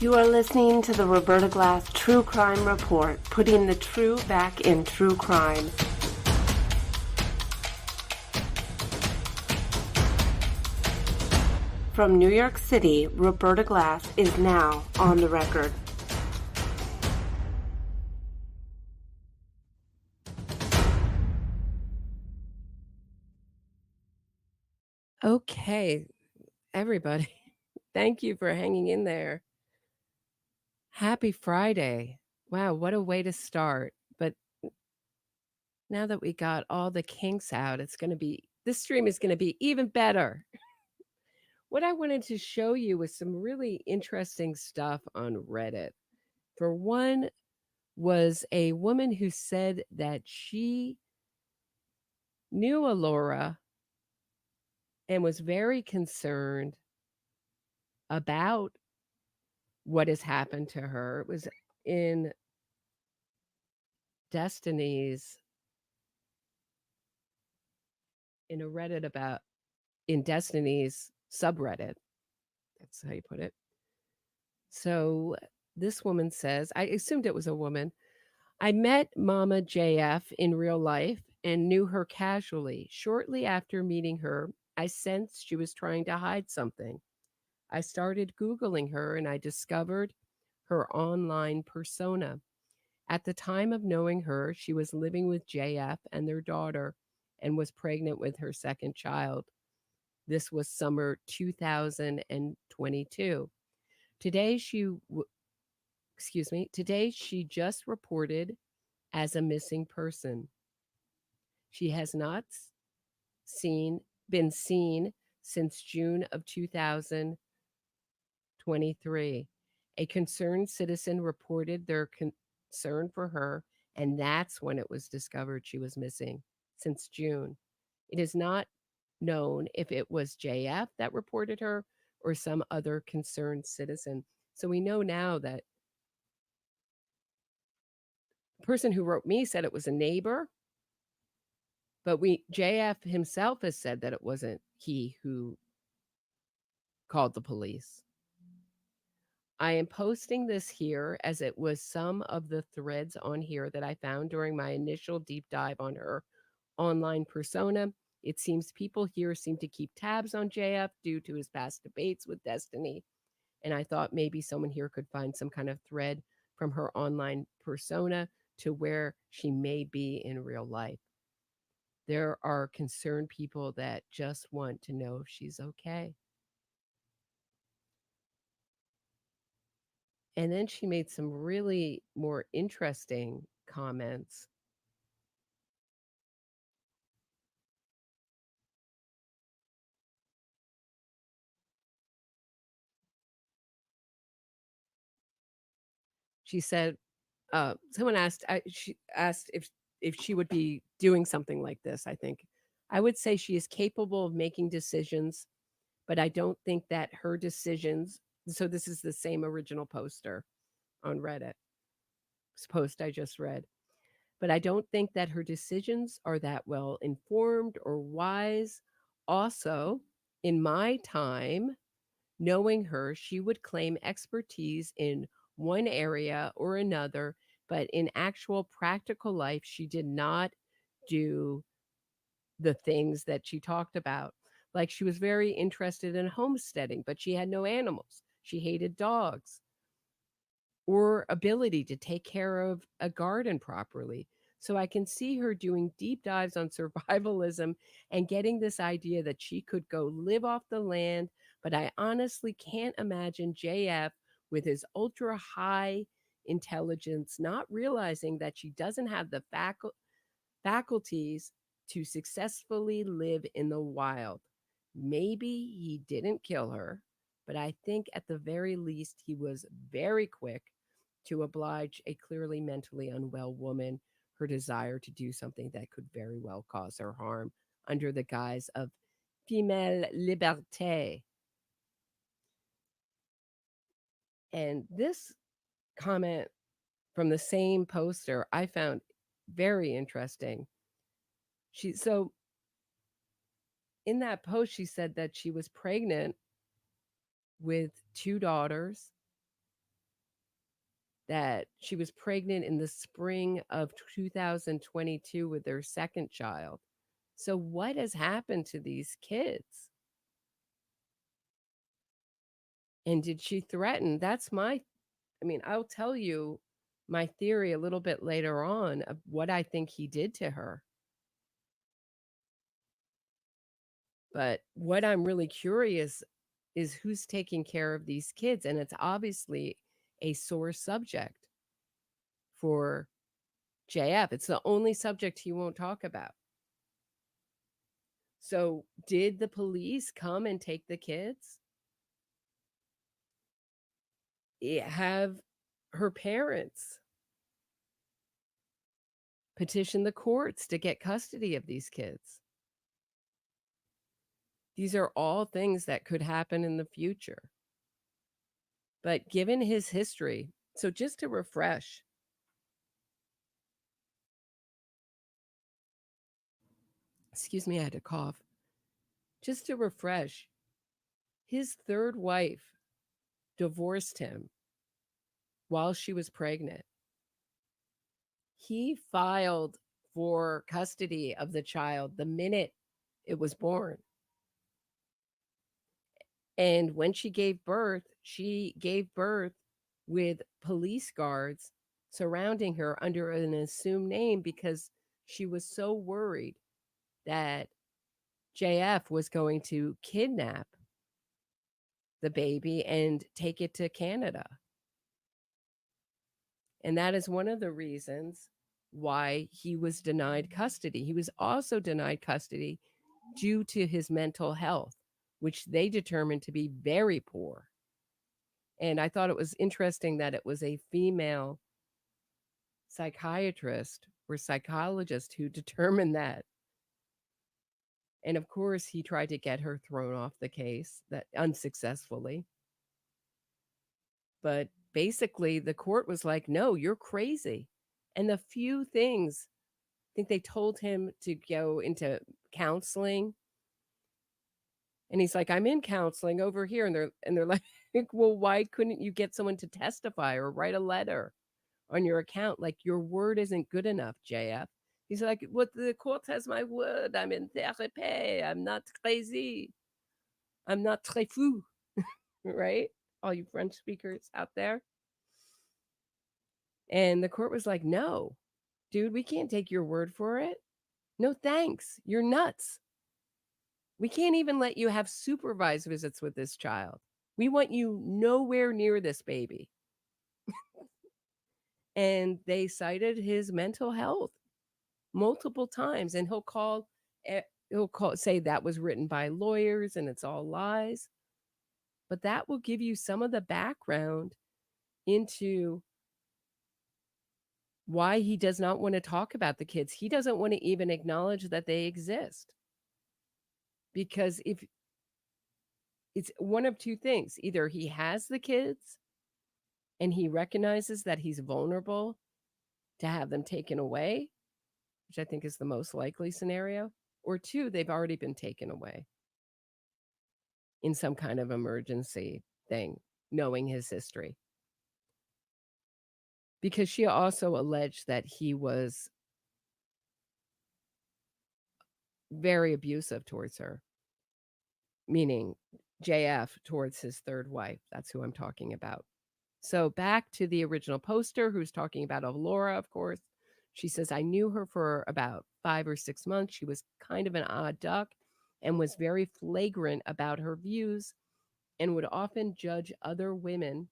You are listening to the Roberta Glass True Crime Report, putting the true back in true crime. From New York City, Roberta Glass is now on the record. Okay, everybody, thank you for hanging in there. Happy Friday. Wow, what a way to start. But now that we got all the kinks out, this stream is going to be even better. What I wanted to show you was some really interesting stuff on Reddit. For one, was a woman who said that she knew Elora and was very concerned about what has happened to her. It was in Destiny's, in a Reddit about, in Destiny's subreddit. That's how you put it. So this woman says, I assumed it was a woman. I met Mama JF in real life and knew her casually. Shortly after meeting her, I sensed she was trying to hide something. I started Googling her and I discovered her online persona. At the time of knowing her, she was living with JF and their daughter and was pregnant with her second child. This was summer 2022. Today today she just reported as a missing person. She has not been seen since June of 2023. A concerned citizen reported their concern for her, and that's when it was discovered she was missing since June. It is not known if it was JF that reported her or some other concerned citizen. So we know now that the person who wrote me said it was a neighbor, but JF himself has said that it wasn't he who called the police. I am posting this here as it was some of the threads on here that I found during my initial deep dive on her online persona. It seems people here seem to keep tabs on JF due to his past debates with Destiny. And I thought maybe someone here could find some kind of thread from her online persona to where she may be in real life. There are concerned people that just want to know if she's okay. And then she made some really more interesting comments. She said, someone asked, she asked if she would be doing something like this. I think I would say she is capable of making decisions, but I don't think that her decisions. So this is the same original poster on Reddit. This post I just read. But I don't think that her decisions are that well informed or wise. Also, in my time knowing her, she would claim expertise in one area or another, but in actual practical life, she did not do the things that she talked about. Like she was very interested in homesteading, but she had no animals. She hated dogs or ability to take care of a garden properly. So I can see her doing deep dives on survivalism and getting this idea that she could go live off the land. But I honestly can't imagine JF with his ultra high intelligence not realizing that she doesn't have the faculties to successfully live in the wild. Maybe he didn't kill her, but I think at the very least he was very quick to oblige a clearly mentally unwell woman her desire to do something that could very well cause her harm under the guise of female liberté. And this comment from the same poster I found very interesting. So in that post she said that she was pregnant with two daughters that she was pregnant in the spring of 2022 with their second child. So, what has happened to these kids? And did she threaten? I'll tell you my theory a little bit later on of what I think he did to her. But what I'm really curious is who's taking care of these kids. And it's obviously a sore subject for JF. It's the only subject he won't talk about. So, did the police come and take the kids? Have her parents petition the courts to get custody of these kids? These are all things that could happen in the future. But given his history, so just to refresh, excuse me, I had to cough. Just to refresh, his third wife divorced him while she was pregnant. He filed for custody of the child the minute it was born. And when she gave birth with police guards surrounding her under an assumed name because she was so worried that JF was going to kidnap the baby and take it to Canada. And that is one of the reasons why he was denied custody. He was also denied custody due to his mental health, which they determined to be very poor. And I thought it was interesting that it was a female psychiatrist or psychologist who determined that. And of course, he tried to get her thrown off the case, that unsuccessfully. But basically, the court was like, no, you're crazy. And the few things, I think they told him to go into counseling. And he's like, I'm in counseling over here. And they're like, well, why couldn't you get someone to testify or write a letter on your account? Like, your word isn't good enough, JF. He's like, what, the court has my word. I'm in therapy. I'm not crazy. I'm not très fou. Right? All you French speakers out there. And the court was like, no, dude, we can't take your word for it. No, thanks. You're nuts. We can't even let you have supervised visits with this child. We want you nowhere near this baby. And they cited his mental health multiple times. And say that was written by lawyers and it's all lies. But that will give you some of the background into why he does not want to talk about the kids. He doesn't want to even acknowledge that they exist. Because if it's one of two things, either he has the kids and he recognizes that he's vulnerable to have them taken away, which I think is the most likely scenario, or two, they've already been taken away in some kind of emergency thing, knowing his history. Because she also alleged that he was very abusive towards her, meaning JF towards his third wife. That's who I'm talking about. So back to the original poster, who's talking about Elora, of course. She says, I knew her for about 5 or 6 months. She was kind of an odd duck and was very flagrant about her views and would often judge other women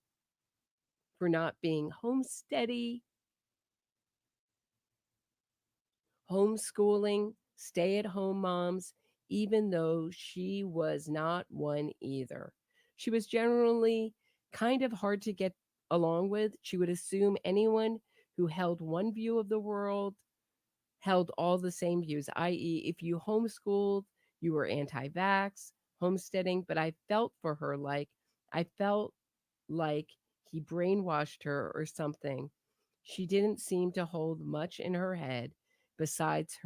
for not being homesteady, homeschooling, stay-at-home moms, even though she was not one either. She was generally kind of hard to get along with. She would assume anyone who held one view of the world held all the same views, i.e., if you homeschooled, you were anti-vax, homesteading. But I felt like he brainwashed her or something. She didn't seem to hold much in her head besides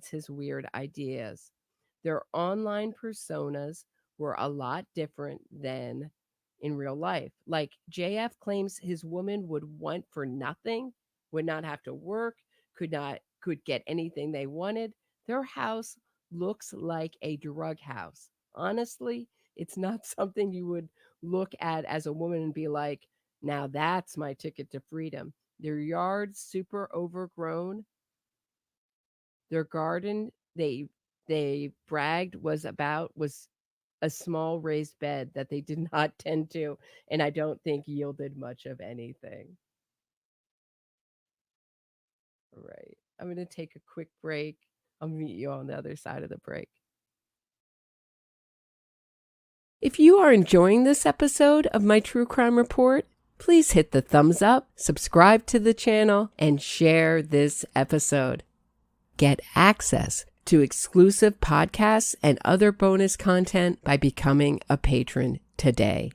his weird ideas. Their online personas were a lot different than in real life. Like JF claims his woman would want for nothing, would not have to work, could get anything they wanted. Their house looks like a drug house. Honestly, it's not something you would look at as a woman and be like, now that's my ticket to freedom. Their yard's super overgrown. Their garden, they bragged was a small raised bed that they did not tend to, and I don't think yielded much of anything. Right. I'm going to take a quick break. I'll meet you on the other side of the break. If you are enjoying this episode of my True Crime Report, please hit the thumbs up, subscribe to the channel, and share this episode. Get access to exclusive podcasts and other bonus content by becoming a patron today.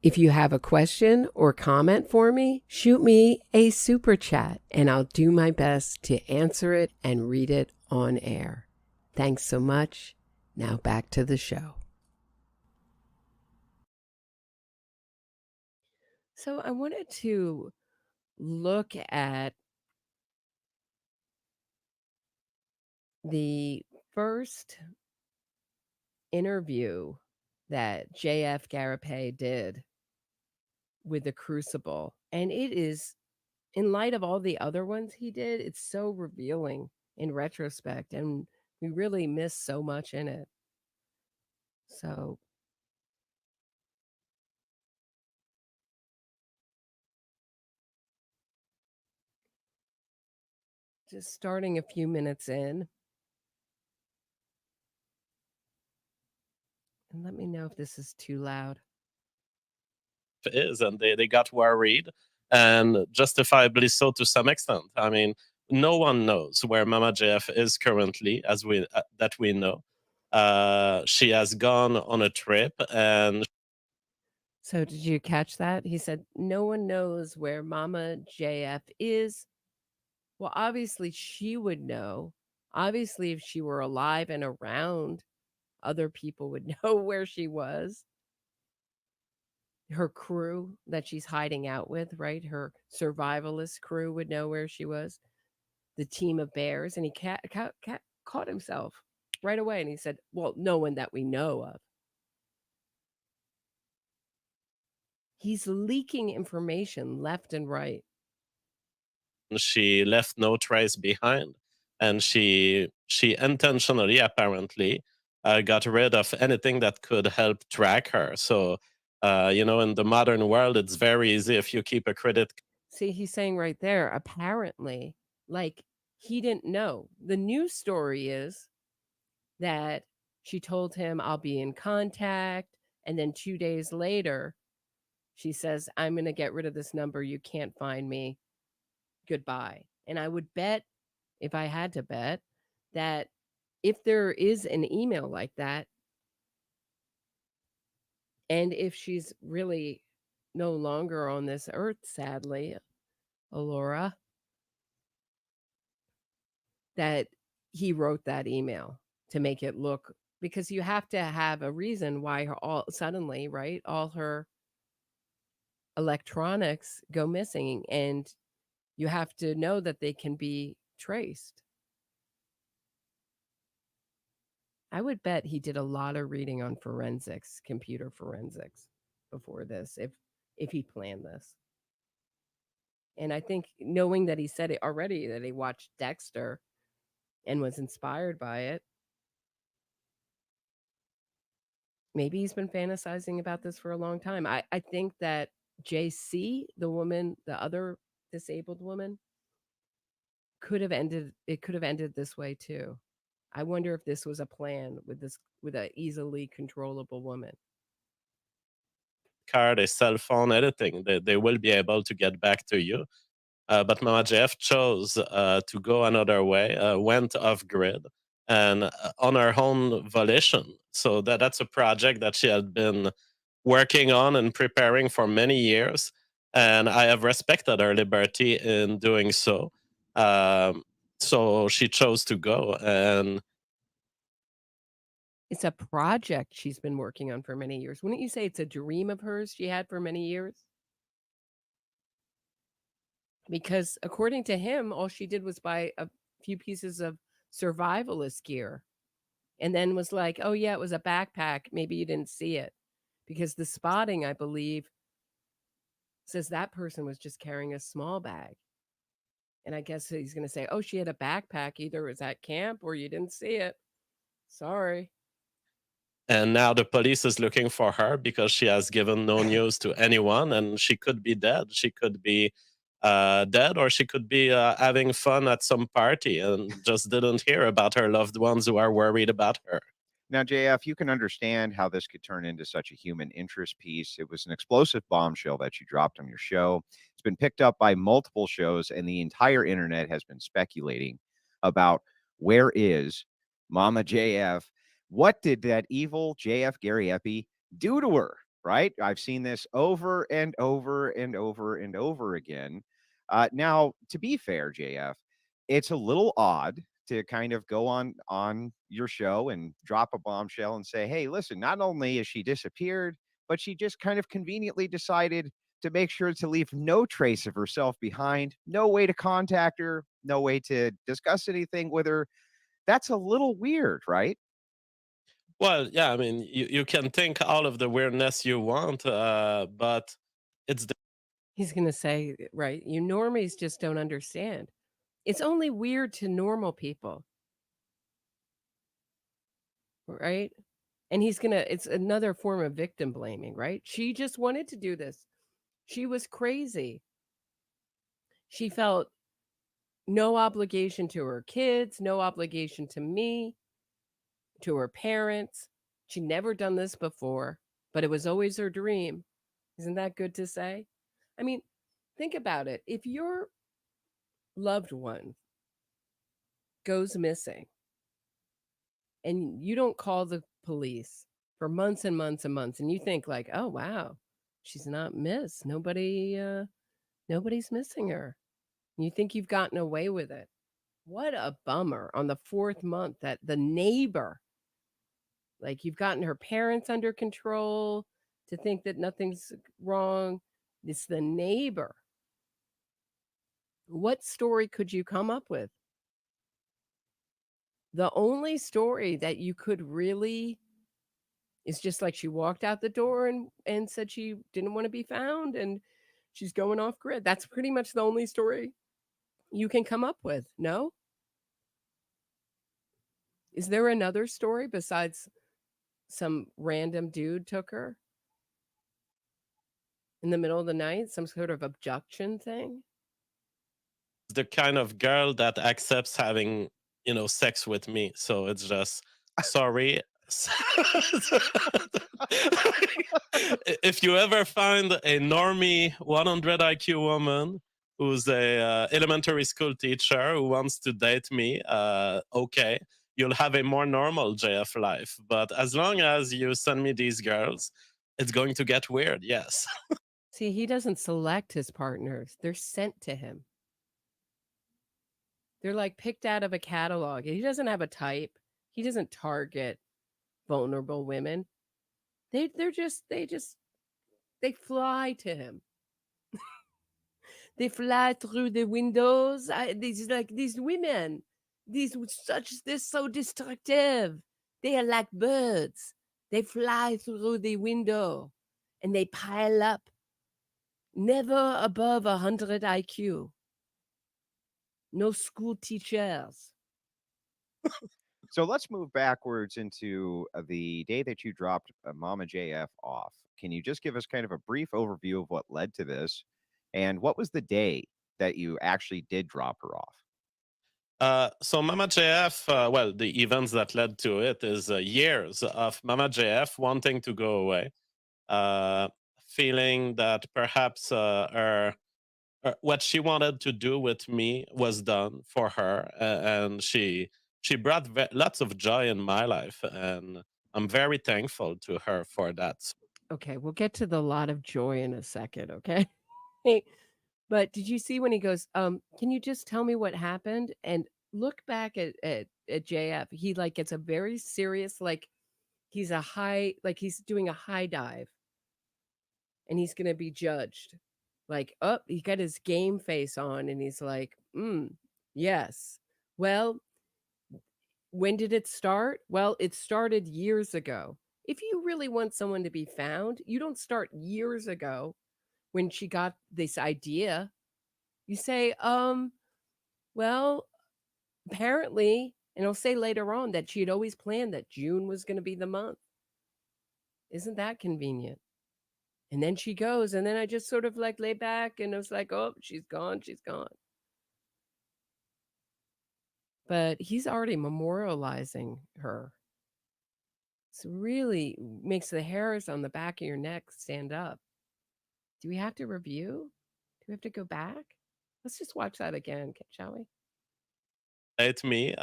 If you have a question or comment for me, shoot me a super chat and I'll do my best to answer it and read it on air. Thanks so much. Now back to the show. So I wanted to look at the first interview that JF Gariepy did with the Crucible. And it is, in light of all the other ones he did, it's so revealing in retrospect. And we really miss so much in it. So just starting a few minutes in. And let me know if this is too loud. Is, and they got worried, and justifiably so to some extent. I mean, no one knows where Mama JF is currently, as that we know. She has gone on a trip, and so did you catch that? He said no one knows where Mama JF is. Well, obviously she would know. Obviously, if she were alive and around, other people would know where she was. Her crew that she's hiding out with, right? Her survivalist crew would know where she was. The team of bears. And he caught himself right away. And he said, well, no one that we know of. He's leaking information left and right. She left no trace behind. And she intentionally, apparently, got rid of anything that could help track her. So, in the modern world, it's very easy if you keep a credit. See, he's saying right there, apparently, like he didn't know. The news story is that she told him, I'll be in contact. And then 2 days later, she says, I'm going to get rid of this number. You can't find me. Goodbye. And I would bet, if I had to bet, that if there is an email like that, and if she's really no longer on this earth, sadly, Elora, that he wrote that email to make it look, because you have to have a reason why her all suddenly, right? All her electronics go missing, and you have to know that they can be traced. I would bet he did a lot of reading on forensics, computer forensics before this, if he planned this. And I think knowing that he said it already, that he watched Dexter and was inspired by it, maybe he's been fantasizing about this for a long time. I think that JC, the woman, the other disabled woman, could have ended this way too. I wonder if this was a plan with a easily controllable woman. Card, a cell phone, anything, they will be able to get back to you. But Mama JF chose to go another way, went off grid, and on her own volition. So that's a project that she had been working on and preparing for many years. And I have respected her liberty in doing so. So she chose to go. And It's a project she's been working on for many years. Wouldn't you say it's a dream of hers she had for many years? Because according to him, all she did was buy a few pieces of survivalist gear and then was like, oh, yeah, it was a backpack. Maybe you didn't see it. Because the spotting, I believe, says that person was just carrying a small bag. And I guess he's going to say, oh, she had a backpack. Either it was at camp or you didn't see it. Sorry. And now the police is looking for her because she has given no news to anyone, and she could be dead. She could be dead, or she could be having fun at some party and just didn't hear about her loved ones who are worried about her. Now, JF, you can understand how this could turn into such a human interest piece. It was an explosive bombshell that you dropped on your show. It's been picked up by multiple shows, and the entire internet has been speculating about where is Mama JF? What did that evil JF Gariepy do to her? Right? I've seen this over and over and over and over again. Now, to be fair, JF, it's a little odd to kind of go on your show and drop a bombshell and say, hey, listen, not only is she disappeared, but she just kind of conveniently decided to make sure to leave no trace of herself behind, no way to contact her, no way to discuss anything with her. That's a little weird, right? Well, yeah, I mean, you can think all of the weirdness you want, but it's He's going to say, right, you normies just don't understand. It's only weird to normal people. Right? And he's going to, it's another form of victim blaming, right? She just wanted to do this. She was crazy. She felt no obligation to her kids, no obligation to me, to her parents. She'd never done this before, but it was always her dream. Isn't that good to say? I mean, think about it. If your loved one goes missing and you don't call the police for months and months and months, and you think like, oh wow, she's not missed. Nobody's missing her. And you think you've gotten away with it. What a bummer on the 4th month that the neighbor, like you've gotten her parents under control to think that nothing's wrong. It's the neighbor. What story could you come up with? The only story that you could really is just like she walked out the door and said she didn't want to be found and she's going off grid. That's pretty much the only story you can come up with. No? Is there another story besides some random dude took her in the middle of the night? Some sort of abduction thing? the kind of girl that accepts having, sex with me. So it's just sorry. If you ever find a normie 100 IQ woman who's a elementary school teacher who wants to date me, okay, you'll have a more normal JF life. But as long as you send me these girls, it's going to get weird. Yes. See, he doesn't select his partners. They're sent to him. They're like picked out of a catalog. He doesn't have a type. He doesn't target vulnerable women. They fly to him. They fly through the windows. These women. They're so destructive. They are like birds. They fly through the window and they pile up. Never above 100 IQ. No school teachers. So let's move backwards into the day that you dropped Mama JF off. Can you just give us kind of a brief overview of what led to this? And what was the day that you actually did drop her off? So Mama JF, well, the events that led to it is years of Mama JF wanting to go away, feeling that perhaps what she wanted to do with me was done for her, and she brought lots of joy in my life, and I'm very thankful to her for that. Okay, we'll get to the lot of joy in a second, okay? But did you see when he goes, can you just tell me what happened? And look back at JF. He like gets a very serious, like he's he's doing a high dive and he's going to be judged. Like, oh, he got his game face on and he's like, yes. Well, when did it start? Well, it started years ago. If you really want someone to be found, you don't start years ago when she got this idea. You say, well, apparently, and I'll say later on that she had always planned that June was going to be the month. Isn't that convenient? And then she goes, and then I just sort of like lay back and I was like, oh, she's gone, she's gone. But he's already memorializing her. It's really makes the hairs on the back of your neck stand up. Do we have to review? Do we have to go back? Let's just watch that again, shall we? To me,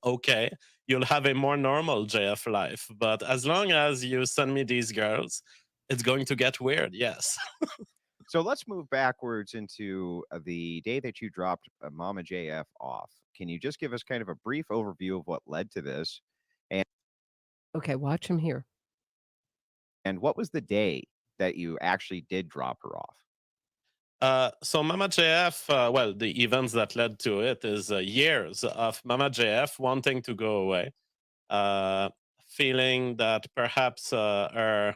okay, you'll have a more normal JF life. But as long as you send me these girls, it's going to get weird, yes. So let's move backwards into the day that you dropped Mama JF off. Can you just give us kind of a brief overview of what led to this? Okay, watch him here. And what was the day that you actually did drop her off? So Mama JF, well, the events that led to it is years of Mama JF wanting to go away, feeling that perhaps her.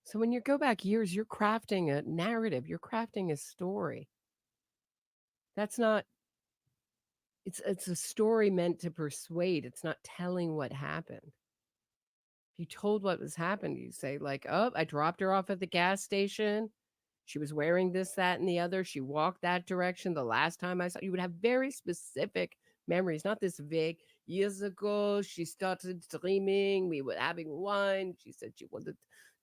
So when you go back years, you're crafting a narrative, you're crafting a story. That's not, it's a story meant to persuade. It's not telling what happened. If you told what was happened, you say like, oh, I dropped her off at the gas station. She was wearing this, that, and the other. She walked that direction the last time I saw. You would have very specific memories, not this vague. Years ago, she started dreaming. We were having wine. She said she wanted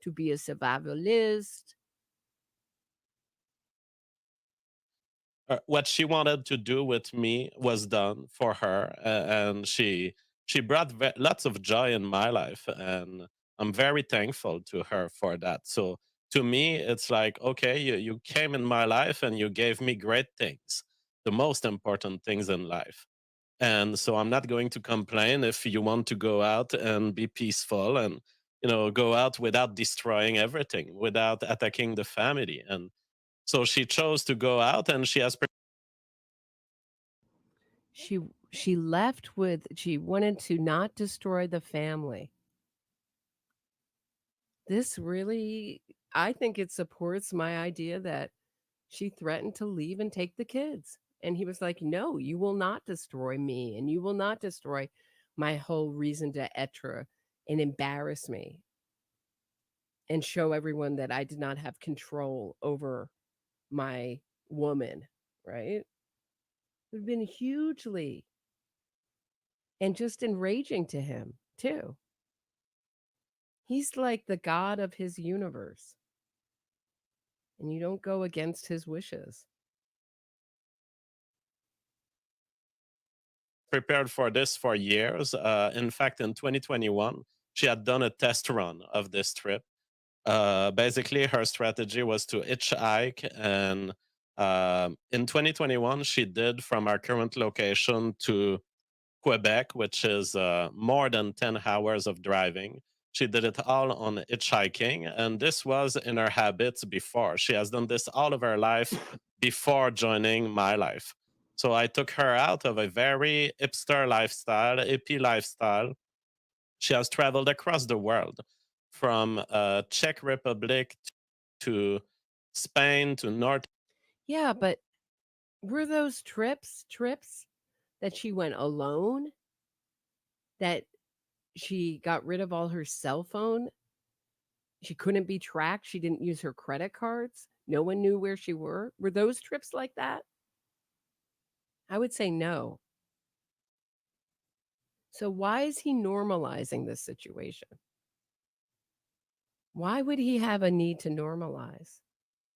to be a survivalist. What she wanted to do with me was done for her, and she brought lots of joy in my life, and I'm very thankful to her for that. So to me, it's like, okay, you came in my life and you gave me great things, the most important things in life. And so I'm not going to complain if you want to go out and be peaceful and go out without destroying everything, without attacking the family. And so she chose to go out, and she has. She left with, she wanted to not destroy the family. This really, I think it supports my idea that she threatened to leave and take the kids. And he was like, no, you will not destroy me, and you will not destroy my whole reason to être and embarrass me and show everyone that I did not have control over my woman, right? It would have been hugely and just enraging to him, too. He's like the god of his universe, and you don't go against his wishes. Prepared for this for years. In fact, in 2021, she had done a test run of this trip. Basically, her strategy was to hitchhike, and in 2021, she did from our current location to Quebec, which is more than 10 hours of driving. She did it all on hitchhiking, and this was in her habits before. She has done this all of her life before joining my life. So I took her out of a very hipster lifestyle, hippie lifestyle. She has traveled across the world, from Czech Republic to Spain to North. Yeah, but were those trips that she went alone? That she got rid of all her cell phone? She couldn't be tracked. She didn't use her credit cards. No one knew where she were. Were those trips like that? I would say no. So why is he normalizing this situation? Why would he have a need to normalize?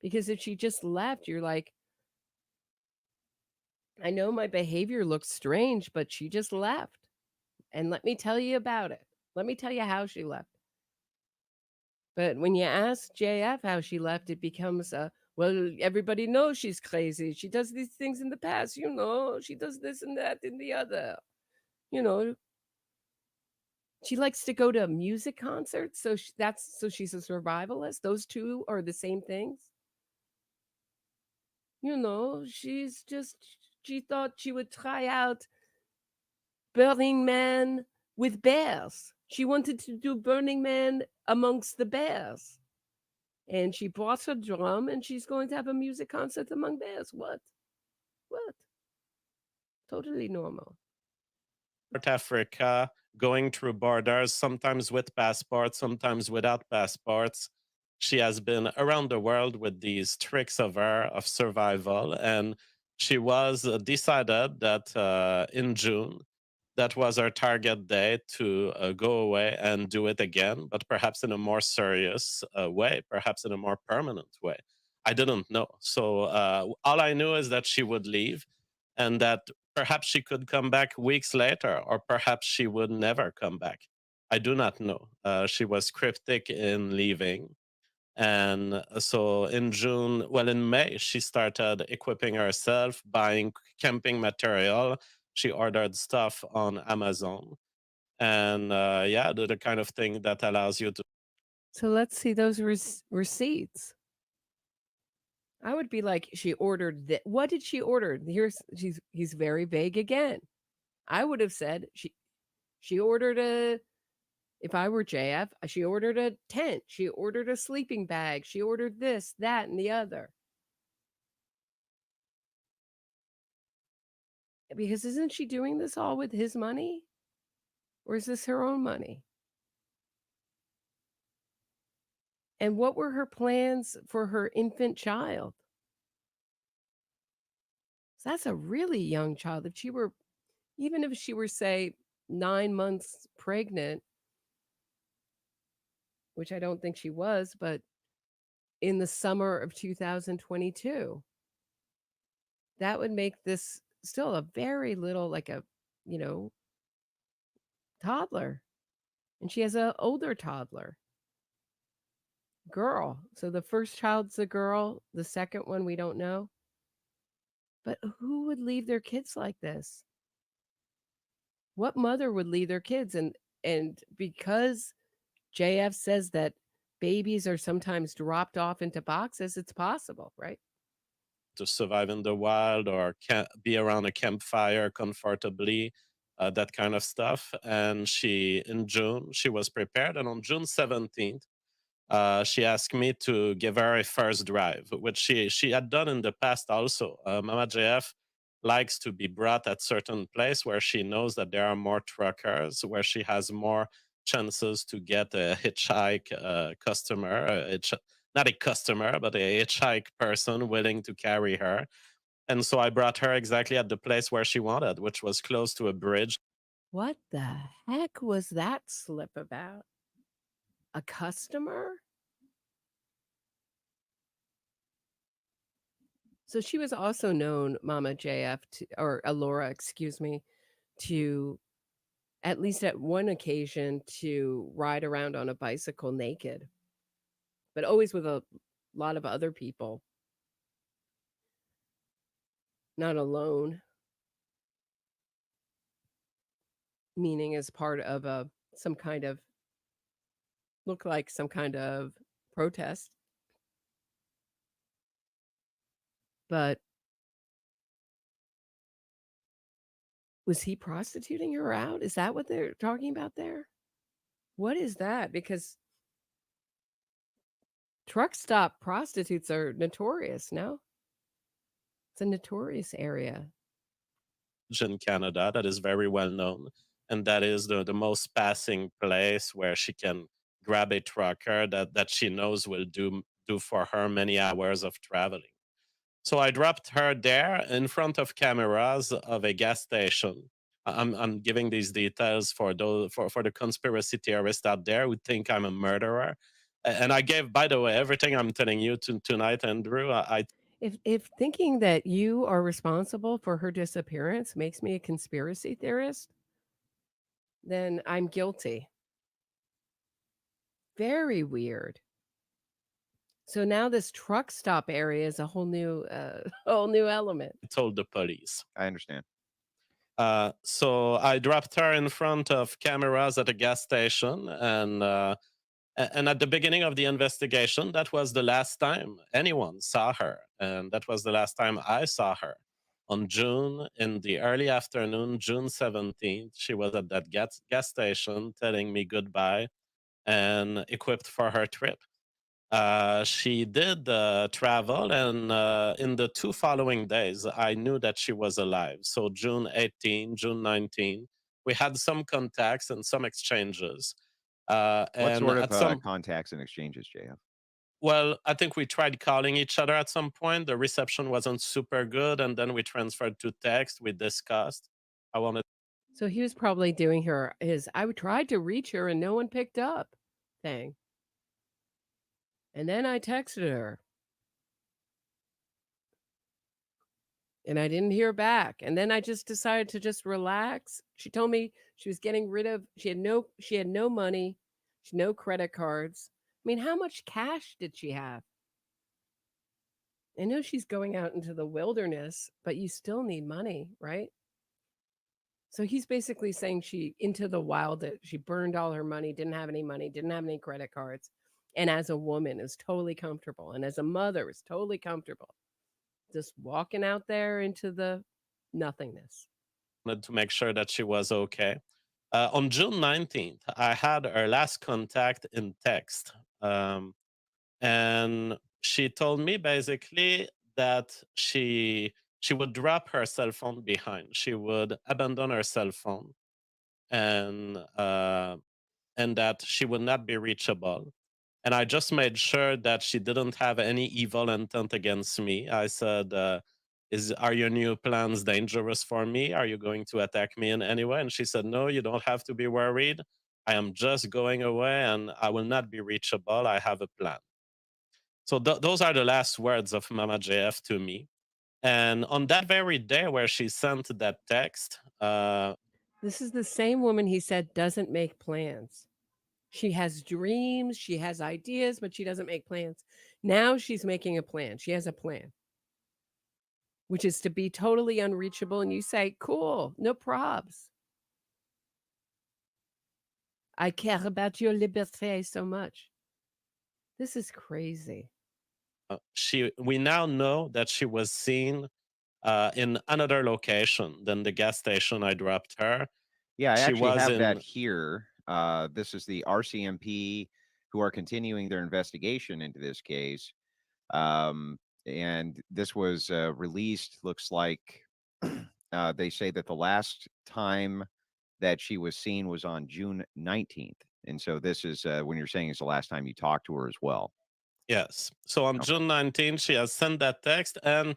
Because if she just left, you're like, I know my behavior looks strange, but she just left. And let me tell you about it. Let me tell you how she left. But when you ask JF how she left, it becomes well, everybody knows she's crazy. She does these things in the past, she does this and that and the other. She likes to go to music concerts, so she's a survivalist. Those two are the same things. She thought she would try out Burning Man with bears. She wanted to do Burning Man amongst the bears. And she brought her drum and she's going to have a music concert among bears. What? Totally normal. North Africa, going through borders, sometimes with passports, sometimes without passports. She has been around the world with these tricks of her of survival, and she was decided that in June, that was her target day to go away and do it again, but perhaps in a more serious way, perhaps in a more permanent way. I didn't know. So all I knew is that she would leave and that perhaps she could come back weeks later, or perhaps she would never come back. I do not know. She was cryptic in leaving. And so in June, well, in May, she started equipping herself, buying camping material. She ordered stuff on Amazon. And yeah, the kind of thing that allows you to. So let's see those receipts. I would be like, she ordered that. What did she order? He's very vague again. I would have said she ordered a. If I were JF, she ordered a tent. She ordered a sleeping bag. She ordered this, that, and the other. Because isn't she doing this all with his money? Or is this her own money? And what were her plans for her infant child? So that's a really young child. Even if she were, say, 9 months pregnant, which I don't think she was, but in the summer of 2022, that would make this still a very little, like a, toddler. And she has an older toddler. Girl. So the first child's a girl. The second one, we don't know. But who would leave their kids like this? What mother would leave their kids? And because JF says that babies are sometimes dropped off into boxes, it's possible, right? To survive in the wild or be around a campfire comfortably, that kind of stuff. And in June, she was prepared. And on June 17th, she asked me to give her a first drive, which she had done in the past also. Mama JF likes to be brought at certain place where she knows that there are more truckers, where she has more chances to get a hitchhike customer, not a customer, but a hitchhike person willing to carry her. And so I brought her exactly at the place where she wanted, which was close to a bridge. What the heck was that slip about? A customer? So she was also known, Mama JF, or Elora, excuse me, to, at least at one occasion, to ride around on a bicycle naked, but always with a lot of other people, not alone, meaning as part of some kind of, look like some kind of protest. But was he prostituting her out? Is that what they're talking about there? What is that? Because truck stop prostitutes are notorious, no? It's a notorious area. In Canada that is very well known. And that is the most passing place where she can grab a trucker that she knows will do for her many hours of traveling. So I dropped her there in front of cameras of a gas station. I'm giving these details for the conspiracy theorists out there who think I'm a murderer. And I gave, by the way, everything I'm telling you tonight, Andrew. If thinking that you are responsible for her disappearance makes me a conspiracy theorist, then I'm guilty. Very weird. So now this truck stop area is a whole new element. told the police. I understand. So I dropped her in front of cameras at a gas station, and at the beginning of the investigation, that was the last time anyone saw her, and that was the last time I saw her. On June, in the early afternoon, June 17th, she was at that gas station telling me goodbye and equipped for her trip. She did travel, and in the 2 following days, I knew that she was alive. So June 18, June 19, we had some contacts and some exchanges. What And sort at of some contacts and exchanges, JF? Well, I think we tried calling each other at some point. The reception wasn't super good, and then we transferred to text. We discussed. I wanted So he was probably doing his I tried to reach her and no one picked up thing. And then I texted her. And I didn't hear back. And then I just decided to just relax. She told me she was getting rid of she had no money, she had no credit cards. I mean, how much cash did she have? I know she's going out into the wilderness, but you still need money, right? So he's basically saying she into the wild that she burned all her money, didn't have any credit cards, and as a woman is totally comfortable, and as a mother is totally comfortable, just walking out there into the nothingness. to make sure that she was okay. On June 19th, I had her last contact in text. And she told me basically that she would drop her cell phone behind. She would abandon her cell phone, and that she would not be reachable. And I just made sure that she didn't have any evil intent against me. I said, are your new plans dangerous for me? Are you going to attack me in any way? And she said, no, you don't have to be worried. I am just going away and I will not be reachable. I have a plan. So those are the last words of Mama JF to me. And on that very day where she sent that text, This is the same woman he said doesn't make plans. She has dreams, she has ideas, but she doesn't make plans. Now she's making a plan. She has a plan, which is to be totally unreachable. And you say, cool, no probs. I care about your liberté so much. This is crazy. we now know that she was seen in another location than the gas station I dropped her. Yeah, I She actually was have that in here. This is the RCMP who are continuing their investigation into this case. And this was released, looks like they say that the last time that she was seen was on June 19th. And so this is when you're saying it's the last time you talked to her as well. Yes. So on Okay. June 19th, she has sent that text, and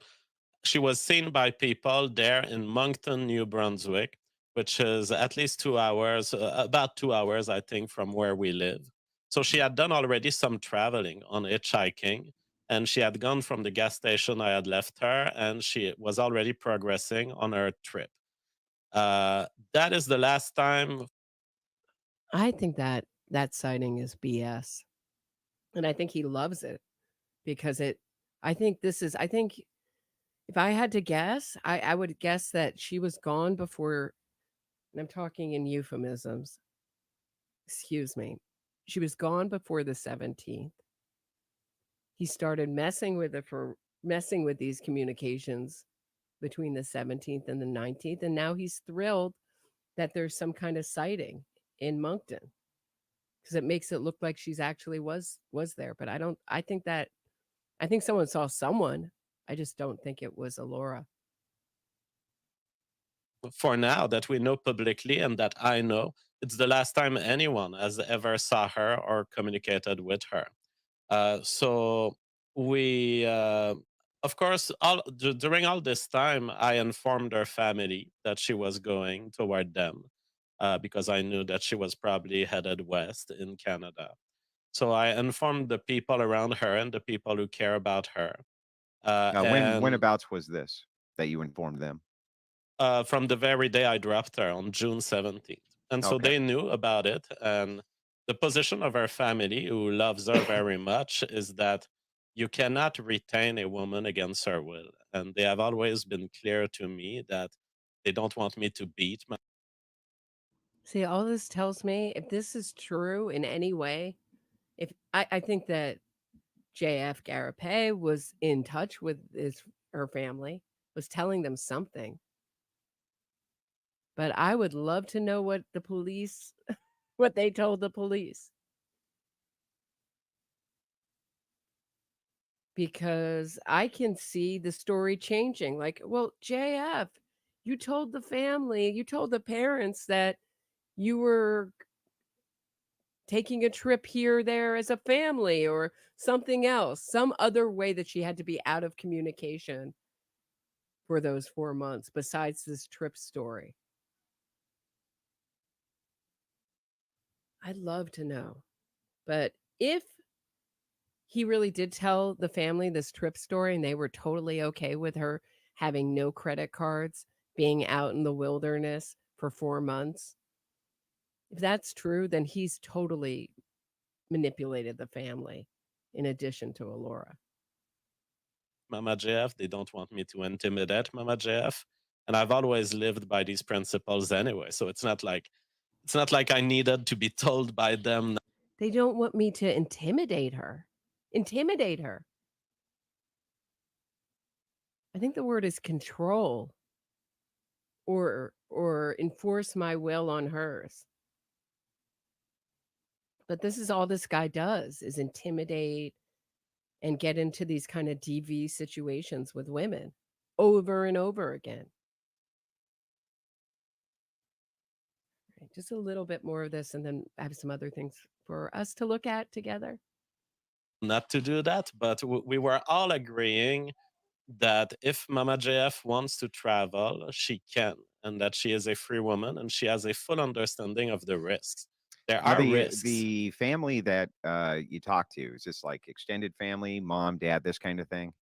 she was seen by people there in Moncton, New Brunswick, which is at least 2 hours, about 2 hours, I think, from where we live. So she had done already some traveling on hitchhiking, and she had gone from the gas station I had left her, and she was already progressing on her trip. That is the last time. I think that sighting is BS. And I think he loves it because I think if I had to guess, I would guess that she was gone before, and I'm talking in euphemisms. Excuse me. She was gone before the 17th. He started messing with these communications between the 17th and the 19th, and now he's thrilled that there's some kind of sighting in Moncton because it makes it look like she's actually was there. But I think someone saw someone. I just don't think it was Elora. For now, that we know publicly and that I know, it's the last time anyone has ever saw her or communicated with her. So we, of course, during all this time, I informed her family that she was going toward them because I knew that she was probably headed west in Canada. So I informed the people around her and the people who care about her. Whenabouts was this that you informed them? From the very day I dropped her on June 17th. And so Okay. they knew about it. And the position of her family, who loves her very much, is that you cannot retain a woman against her will. And they have always been clear to me that They don't want me to beat my. See, all this tells me if this is true in any way, if I think that JF Gariepy was in touch with her family, was telling them something. But I would love to know what the police, what they told the police. Because I can see the story changing. Like, well, JF, you told the family, you told the parents that you were taking a trip here, there as a family or something else, some other way that she had to be out of communication for those 4 months besides this trip story. I'd love to know. But if he really did tell the family this trip story and they were totally okay with her having no credit cards, being out in the wilderness for 4 months, if that's true, then he's totally manipulated the family in addition to Elora. Mama JF. They don't want me to intimidate Mama JF. And I've always lived by these principles anyway. So it's not like I needed to be told by them. They don't want me to intimidate her. Intimidate her. I think the word is control or enforce my will on hers. But this is all this guy does, is intimidate and get into these kind of DV situations with women over and over again. Right, just a little bit more of this, and then I have some other things for us to look at together. Not to do that, but we were all agreeing that if Mama JF wants to travel, she can, and that she is a free woman and she has a full understanding of the risks. There Now, are risks. the family that you talk to, is this like extended family, mom, dad, this kind of thing?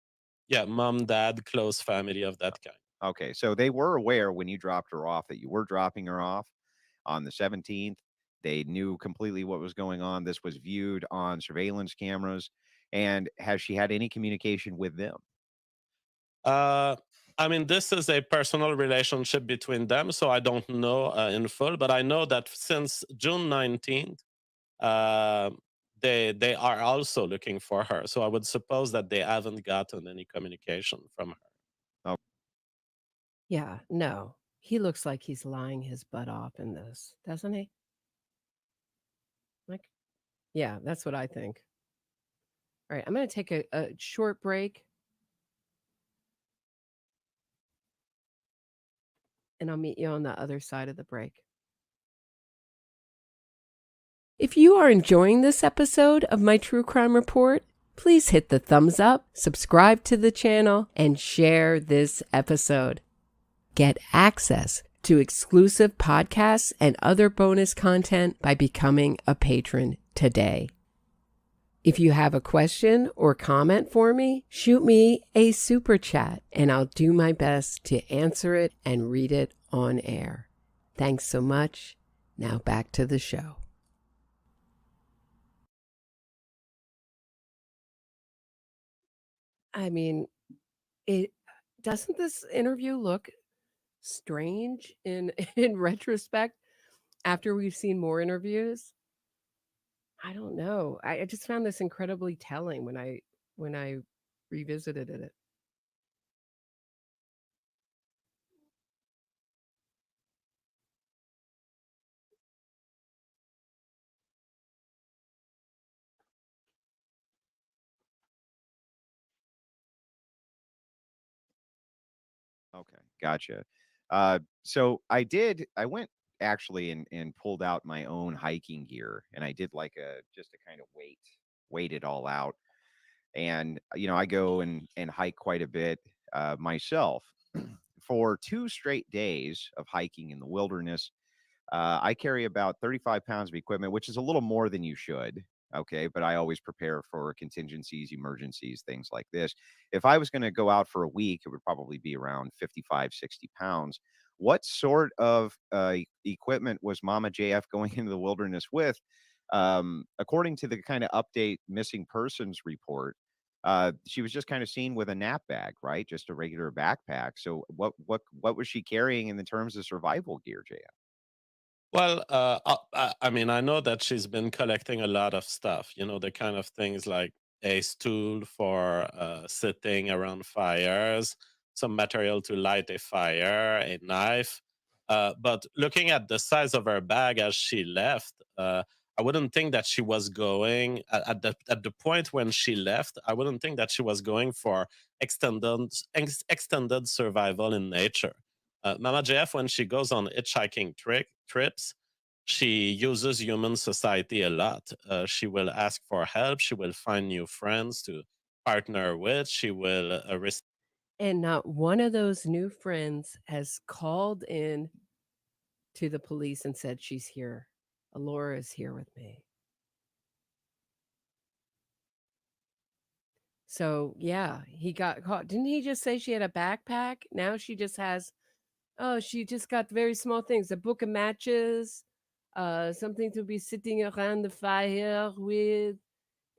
Yeah, mom, dad, close family of that kind. Okay, so they were aware when you dropped her off that you were dropping her off on the 17th. They knew completely what was going on. This was viewed on surveillance cameras. And has she had any communication with them? I mean, this is a personal relationship between them, so I don't know in full, but I know that since June 19th, uh, they are also looking for her. So I would suppose that they haven't gotten any communication from her. Oh, Yeah, no. He looks like he's lying his butt off in this, doesn't he? Like, yeah, that's what I think. All right, I'm going to take a short break. And I'll meet you on the other side of the break. If you are enjoying this episode of my True Crime Report, please hit the thumbs up, subscribe to the channel, and share this episode. Get access to exclusive podcasts and other bonus content by becoming a patron today. If you have a question or comment for me, shoot me a super chat and I'll do my best to answer it and read it on air. Thanks so much. Now back to the show. I mean, doesn't this interview look strange in retrospect after we've seen more interviews? I don't know. I just found this incredibly telling when I revisited it. okay, gotcha. So I went actually and pulled out my own hiking gear, and I did like just to kind of wait it all out. And I go and hike quite a bit myself. For 2 straight days of hiking in the wilderness, I carry about 35 pounds of equipment, which is a little more than you should. Okay. But I always prepare for contingencies, emergencies, things like this. If I was going to go out for a week, it would probably be around 55, 60 pounds. What sort of equipment was Mama JF going into the wilderness with? According to the kind of update missing persons report, she was just kind of seen with a nap bag, right? Just a regular backpack. So what was she carrying in the terms of survival gear, JF? Well, I mean, I know that she's been collecting a lot of stuff, the kind of things like a stool for sitting around fires, some material to light a fire, a knife. But looking at the size of her bag as she left, I wouldn't think that she was going at the point when she left. I wouldn't think that she was going for extended survival in nature. Mama JF, when she goes on hitchhiking trips, she uses human society a lot. She will ask for help. She will find new friends to partner with. She will And not one of those new friends has called in to the police and said, she's here. Elora is here with me. So, yeah, he got caught. Didn't he just say she had a backpack? Now she just has, she just got very small things, a book of matches, something to be sitting around the fire with,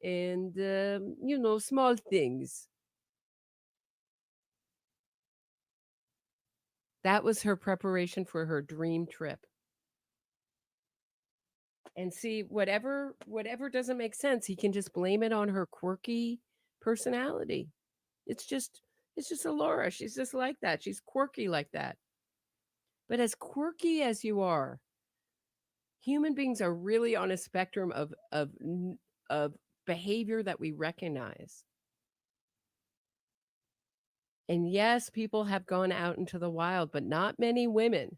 and, small things. That was her preparation for her dream trip. And see, whatever doesn't make sense, he can just blame it on her quirky personality. It's just Elora. She's just like that. She's quirky like that. But as quirky as you are, human beings are really on a spectrum of behavior that we recognize. And yes, people have gone out into the wild, but not many women,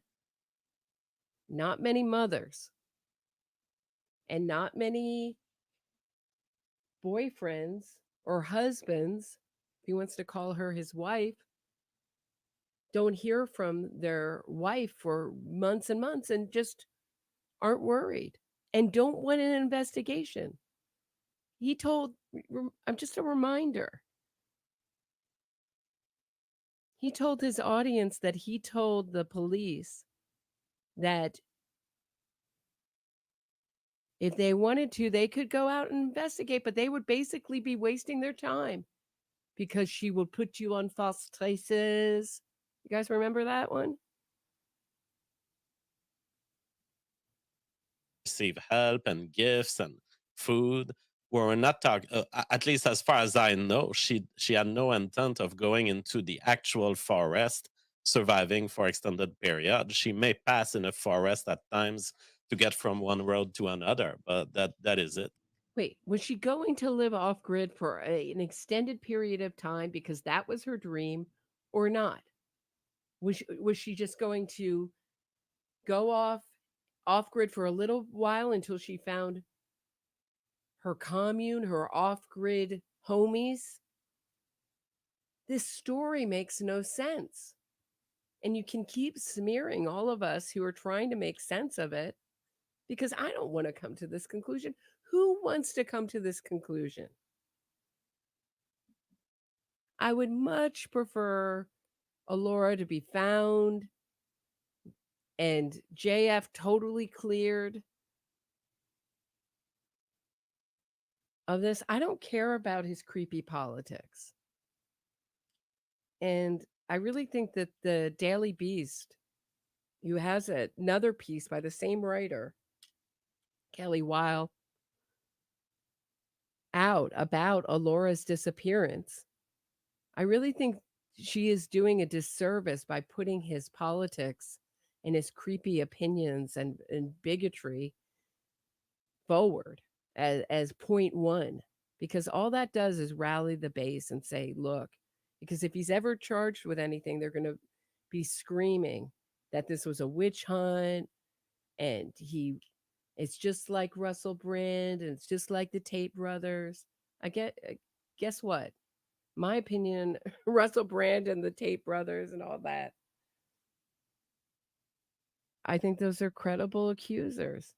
not many mothers, and not many boyfriends or husbands, if he wants to call her his wife, don't hear from their wife for months and months and just aren't worried and don't want an investigation. He told, I'm just a reminder. He told his audience that he told the police that if they wanted to, they could go out and investigate, but they would basically be wasting their time because she will put you on false traces. You guys remember that one? receive help and gifts and food. We're not talking, at least as far as I know, she had no intent of going into the actual forest, surviving for extended period. She may pass in a forest at times to get from one road to another, but that is it. Wait, was she going to live off grid for an extended period of time because that was her dream or not? Was she just going to go off grid for a little while until she found her commune, her off grid homies? This story makes no sense. And you can keep smearing all of us who are trying to make sense of it because I don't want to come to this conclusion. Who wants to come to this conclusion? I would much prefer Elora to be found and JF totally cleared of this. I don't care about his creepy politics. And I really think that the Daily Beast, who has another piece by the same writer, Kelly Weil, out about Elora's disappearance, I really think she is doing a disservice by putting his politics and his creepy opinions and bigotry forward as point one, because all that does is rally the base and say, look, because if he's ever charged with anything, they're going to be screaming that this was a witch hunt and it's just like Russell Brand and it's just like the Tate brothers. Guess what? My opinion, Russell Brand and the Tate brothers and all that, I think those are credible accusers.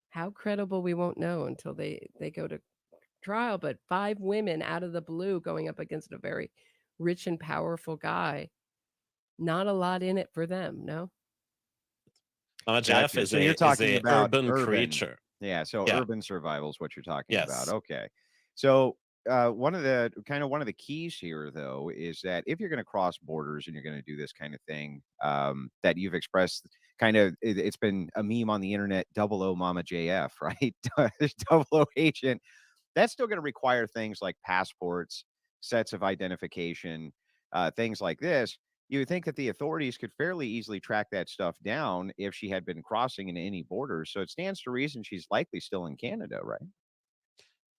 How credible, we won't know until they go to trial, but 5 women out of the blue going up against a very rich and powerful guy. Not a lot in it for them, no? Jeff Gotcha. is So you're talking about urban creature. Yeah, so Yeah. urban survival is what you're talking Yes. about. Okay. So one of the keys here, though, is that if you're going to cross borders and you're going to do this kind of thing, that you've expressed, it's been a meme on the internet, double O Mama JF, right? Double O agent. That's still going to require things like passports, sets of identification, things like this. You would think that the authorities could fairly easily track that stuff down if she had been crossing into any borders. So it stands to reason she's likely still in Canada, right?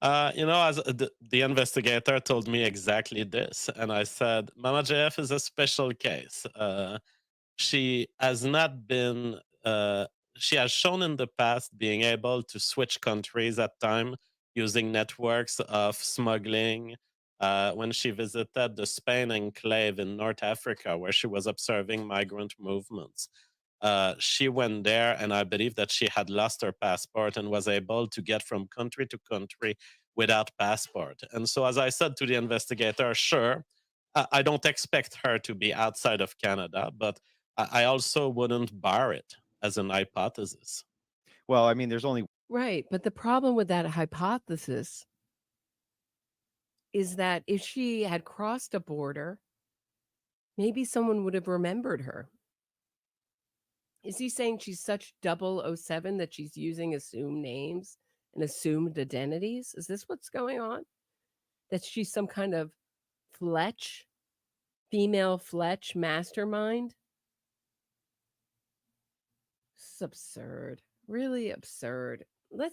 As the investigator told me exactly this, and I said, Mama JF is a special case. She has not been, she has shown in the past being able to switch countries at time using networks of smuggling. When she visited the Spain enclave in North Africa, where she was observing migrant movements, she went there, and I believe that she had lost her passport and was able to get from country to country without passport. And so, as I said to the investigator, sure, I don't expect her to be outside of Canada, but I also wouldn't bar it as an hypothesis. Well, I mean, there's only Right. But the problem with that hypothesis is that if she had crossed a border, maybe someone would have remembered her. Is he saying she's such 007 that she's using assumed names and assumed identities? Is this what's going on? That she's some kind of female Fletch mastermind? This is absurd. Really absurd. I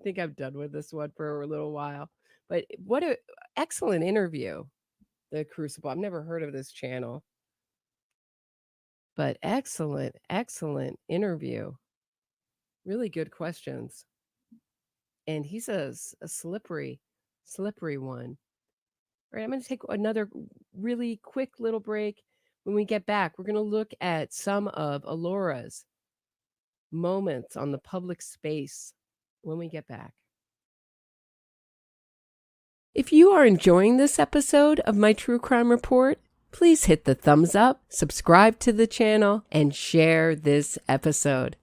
think I'm done with this one for a little while. But what a excellent interview, The Crucible. I've never heard of this channel. But excellent interview. Really good questions. And he says a slippery one. All right, I'm going to take another really quick little break. When we get back, we're going to look at some of Elora's moments on the public space when we get back. If you are enjoying this episode of my True Crime Report, please hit the thumbs up, subscribe to the channel, and share this episode.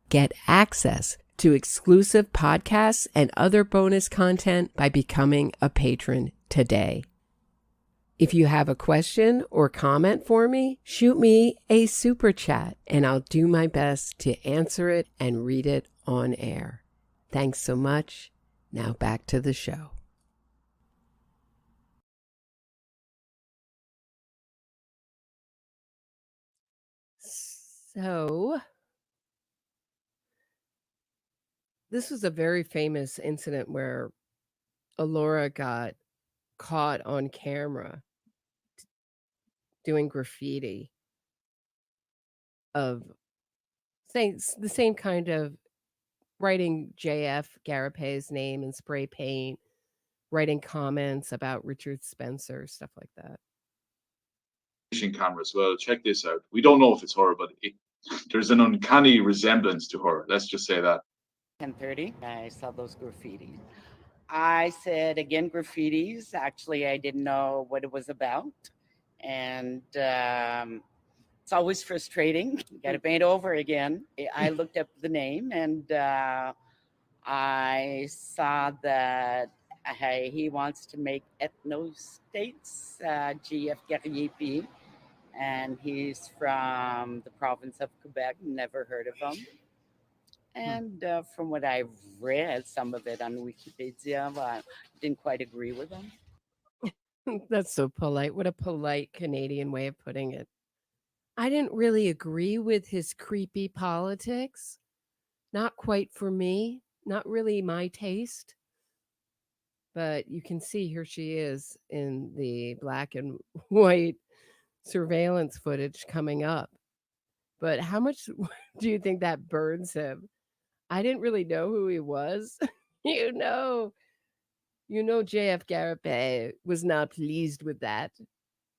Get access to exclusive podcasts and other bonus content by becoming a patron today. If you have a question or comment for me, shoot me a super chat and I'll do my best to answer it and read it on air. Thanks so much. Now back to the show. So, this was a very famous incident where Elora got caught on camera doing graffiti of the same kind of writing JF Gariepy's name in spray paint, writing comments about Richard Spencer, stuff like that. Camera as well. Check this out. We don't know if it's her, but there's an uncanny resemblance to her. Let's just say that. 10:30, I saw those graffitis. I said, again, graffitis. Actually, I didn't know what it was about. And it's always frustrating. You got to paint over again. I looked up the name and I saw that he wants to make ethno-states, GF Gariepy. And he's from the province of Quebec. Never heard of him. And from what I've read, some of it on Wikipedia, I didn't quite agree with him. That's so polite. What a polite Canadian way of putting it. I didn't really agree with his creepy politics. Not quite for me. Not really my taste. But you can see here she is in the black and white surveillance footage coming up. But how much do you think that burns him? I didn't really know who he was. you know JF Gariepy was not pleased with that.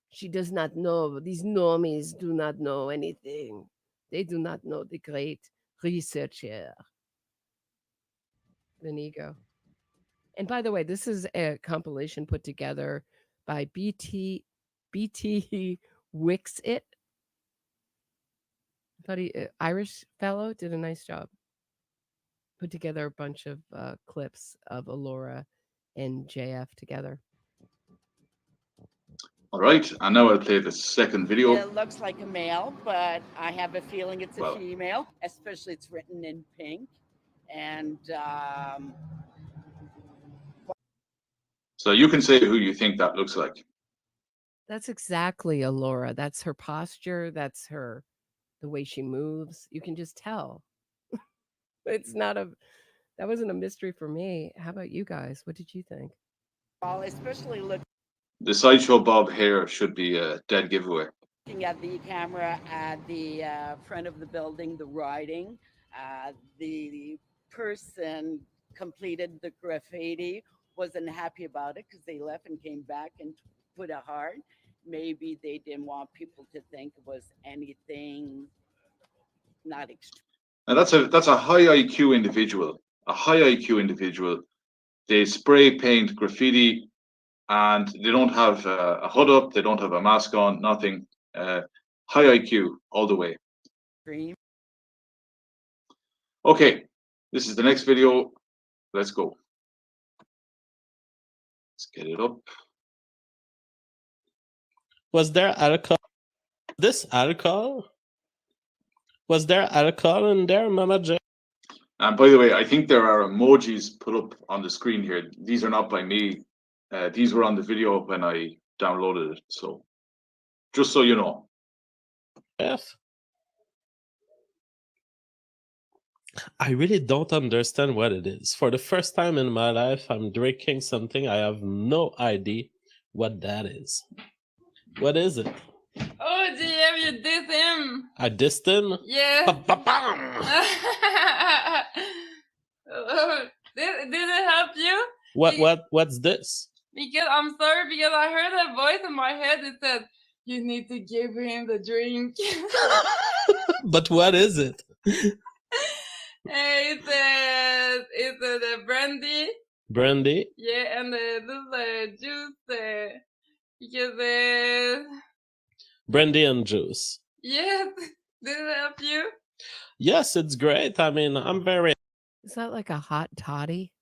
She does not know. These normies do not know anything. They do not know the great researcher. An ego. And by the way, this is a compilation put together by BT Wixit. I thought Irish fellow did a nice job. put together a bunch of clips of Elora and JF together. All right, and now I'll play the second video. It looks like a male, but I have a feeling it's a Well. female, especially it's written in pink. And So you can say who you think that looks like. That's exactly Elora. That's her posture. That's the way she moves. You can just tell. That wasn't a mystery for me. How about you guys? What did you think? well, especially The Sideshow Bob hair should be a dead giveaway. looking at the camera at the front of the building, the writing, the person completed the graffiti, wasn't happy about it because they left and came back and put a heart. Maybe they didn't want people to think it was anything not extreme. And that's a high IQ individual. A high IQ individual. They spray paint graffiti, and they don't have a hood up. They don't have a mask on. Nothing. High IQ all the way. Okay, this is the next video. Let's go. Let's get it up. Was there alcohol? This alcohol? Was there alcohol in there, Mama J? And by the way, I think there are emojis put up on the screen here. These are not by me. These were on the video when I downloaded it. So just so you know. Yes. I really don't understand what it is. For the first time in my life, I'm drinking something. I have no idea what that is. What is it? Oh, GM, you did him. I dissed him? Yeah. Ba-ba-bam! Did it help you? What's this? Because I'm sorry, because I heard a voice in my head that said, you need to give him the drink. But what is it? It's the brandy. Brandy? Yeah, and this juice. Because Brandy and juice. yes, did it help you? Yes, it's great. I mean, I'm very... Is that like a hot toddy?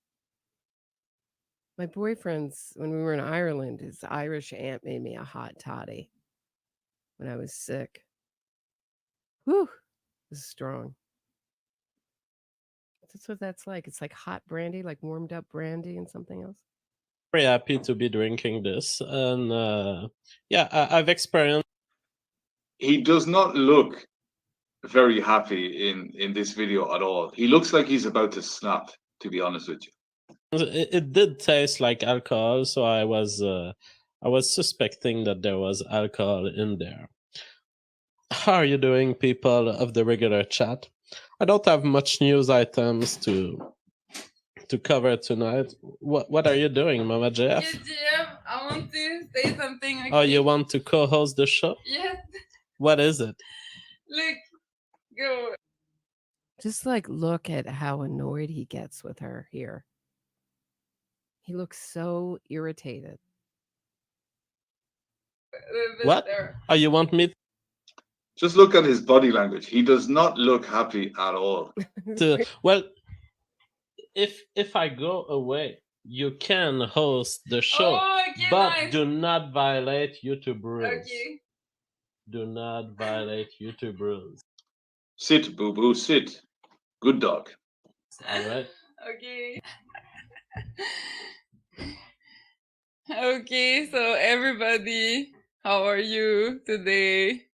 My boyfriend's, when we were in Ireland, his Irish aunt made me a hot toddy when I was sick. Whew, this is strong. That's what that's like. It's like hot brandy, like warmed up brandy and something else. very happy to be drinking this. And I've experienced... He does not look very happy in this video at all. He looks like he's about to snap, to be honest with you. It did taste like alcohol, so I was suspecting that there was alcohol in there. How are you doing, people of the regular chat? I don't have much news items to cover tonight. What are you doing, Mama Jeff? Yes, GM, I want to say something. Okay? Oh, you want to co-host the show? Yes. What is it? Look, go. Just like look at how annoyed he gets with her here. He looks so irritated. What? Oh, you want me Just look at his body language. He does not look happy at all. to... Well, if I go away, you can host the show, Oh, okay, but nice. do not violate YouTube rules. Okay. Do not violate YouTube rules. Sit, boo-boo, sit. Good dog. All right. Okay. Okay, so everybody, how are you today?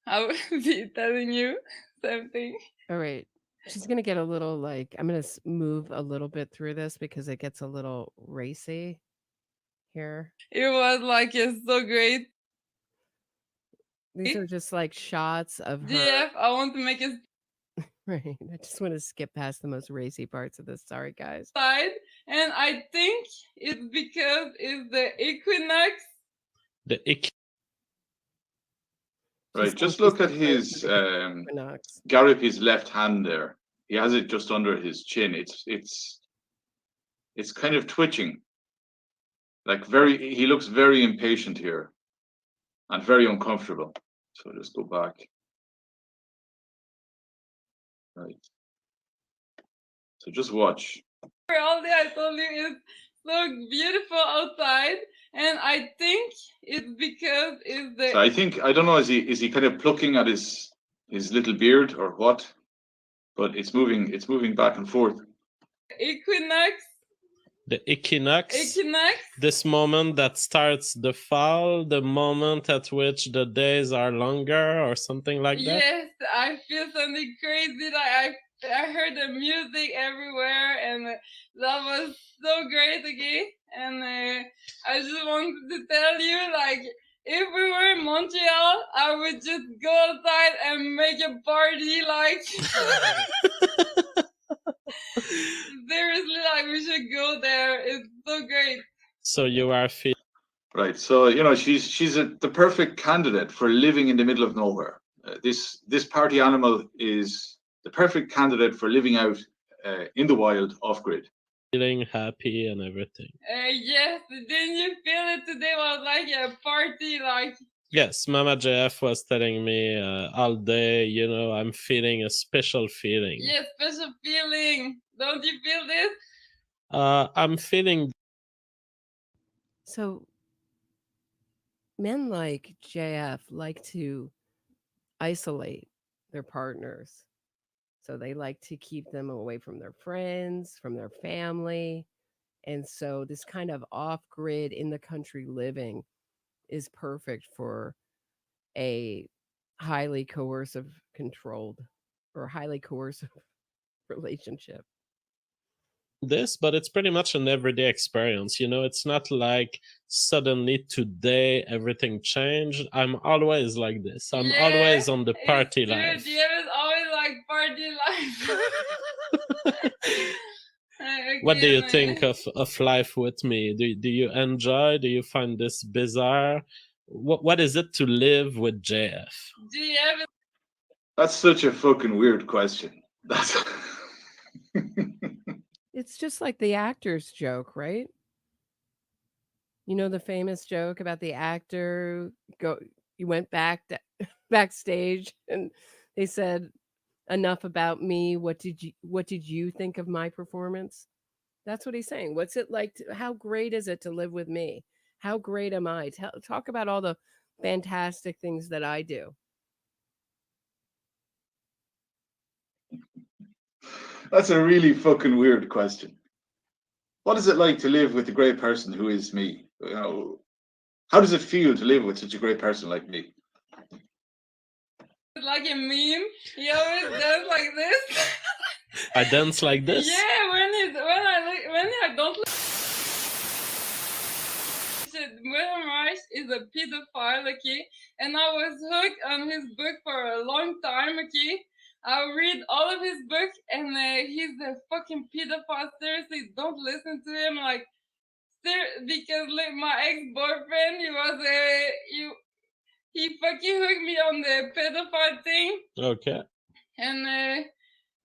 I will be telling you something. All right. She's going to get a little like, I'm going to move a little bit through this because it gets a little racy here. It was like it's so great. These are just like shots of her. GF, I want to make it Right. I just want to skip past the most racy parts of this. Sorry, guys. side, and I think it's because it's the equinox. The ick. Right, just look at his Gariepy's left hand there. He has it just under his chin. It's kind of twitching. Like he looks very impatient here and very uncomfortable. So just go back. Right. So just watch. All day I told you it's so beautiful outside, and I think it's because it's the. So I don't know, is he kind of plucking at his little beard or what? But it's moving back and forth. Equinox. The equinox. This moment that starts the fall, the moment at which the days are longer, or something like that. Yes, I feel something crazy. Like I heard the music everywhere, and that was so great again. And I just wanted to tell you, like, if we were in Montreal, I would just go outside and make a party, like. Seriously, like, we should go there. It's so great. So you are feeling right. So she's the perfect candidate for living in the middle of nowhere. This party animal is the perfect candidate for living out in the wild, off grid. Feeling happy and everything. Yes, didn't you feel it today? Was like a party, like. Yes, Mama JF was telling me all day, I'm feeling a special feeling. Yes, special feeling. Don't you feel this? I'm feeling. So, men like JF like to isolate their partners. So they like to keep them away from their friends, from their family. And so this kind of off-grid, in the country living is perfect for a highly coercive, controlled, or highly coercive relationship. This, but it's pretty much an everyday experience. It's not like suddenly today everything changed. I'm always like this. I'm always on the party life. Yeah, it's always like party life. What do you think of life with me? Do you enjoy? Do you find this bizarre? What is it to live with JF? That's such a fucking weird question. That's. It's just like the actor's joke, right? The famous joke about the actor you went backstage and they said, "Enough about me. What did you think of my performance?" That's what he's saying. What's it like? How great is it to live with me? How great am I? Talk about all the fantastic things that I do. That's a really fucking weird question. What is it like to live with a great person who is me? How does it feel to live with such a great person like me? Like a meme, he always does like this. I dance like this. Yeah, when I don't. William Rice is a pedophile, okay, and I was hooked on his book for a long time, okay. I read all of his books, and he's a fucking pedophile. Seriously, don't listen to him, like, because like my ex-boyfriend, he fucking hooked me on the pedophile thing. Okay. And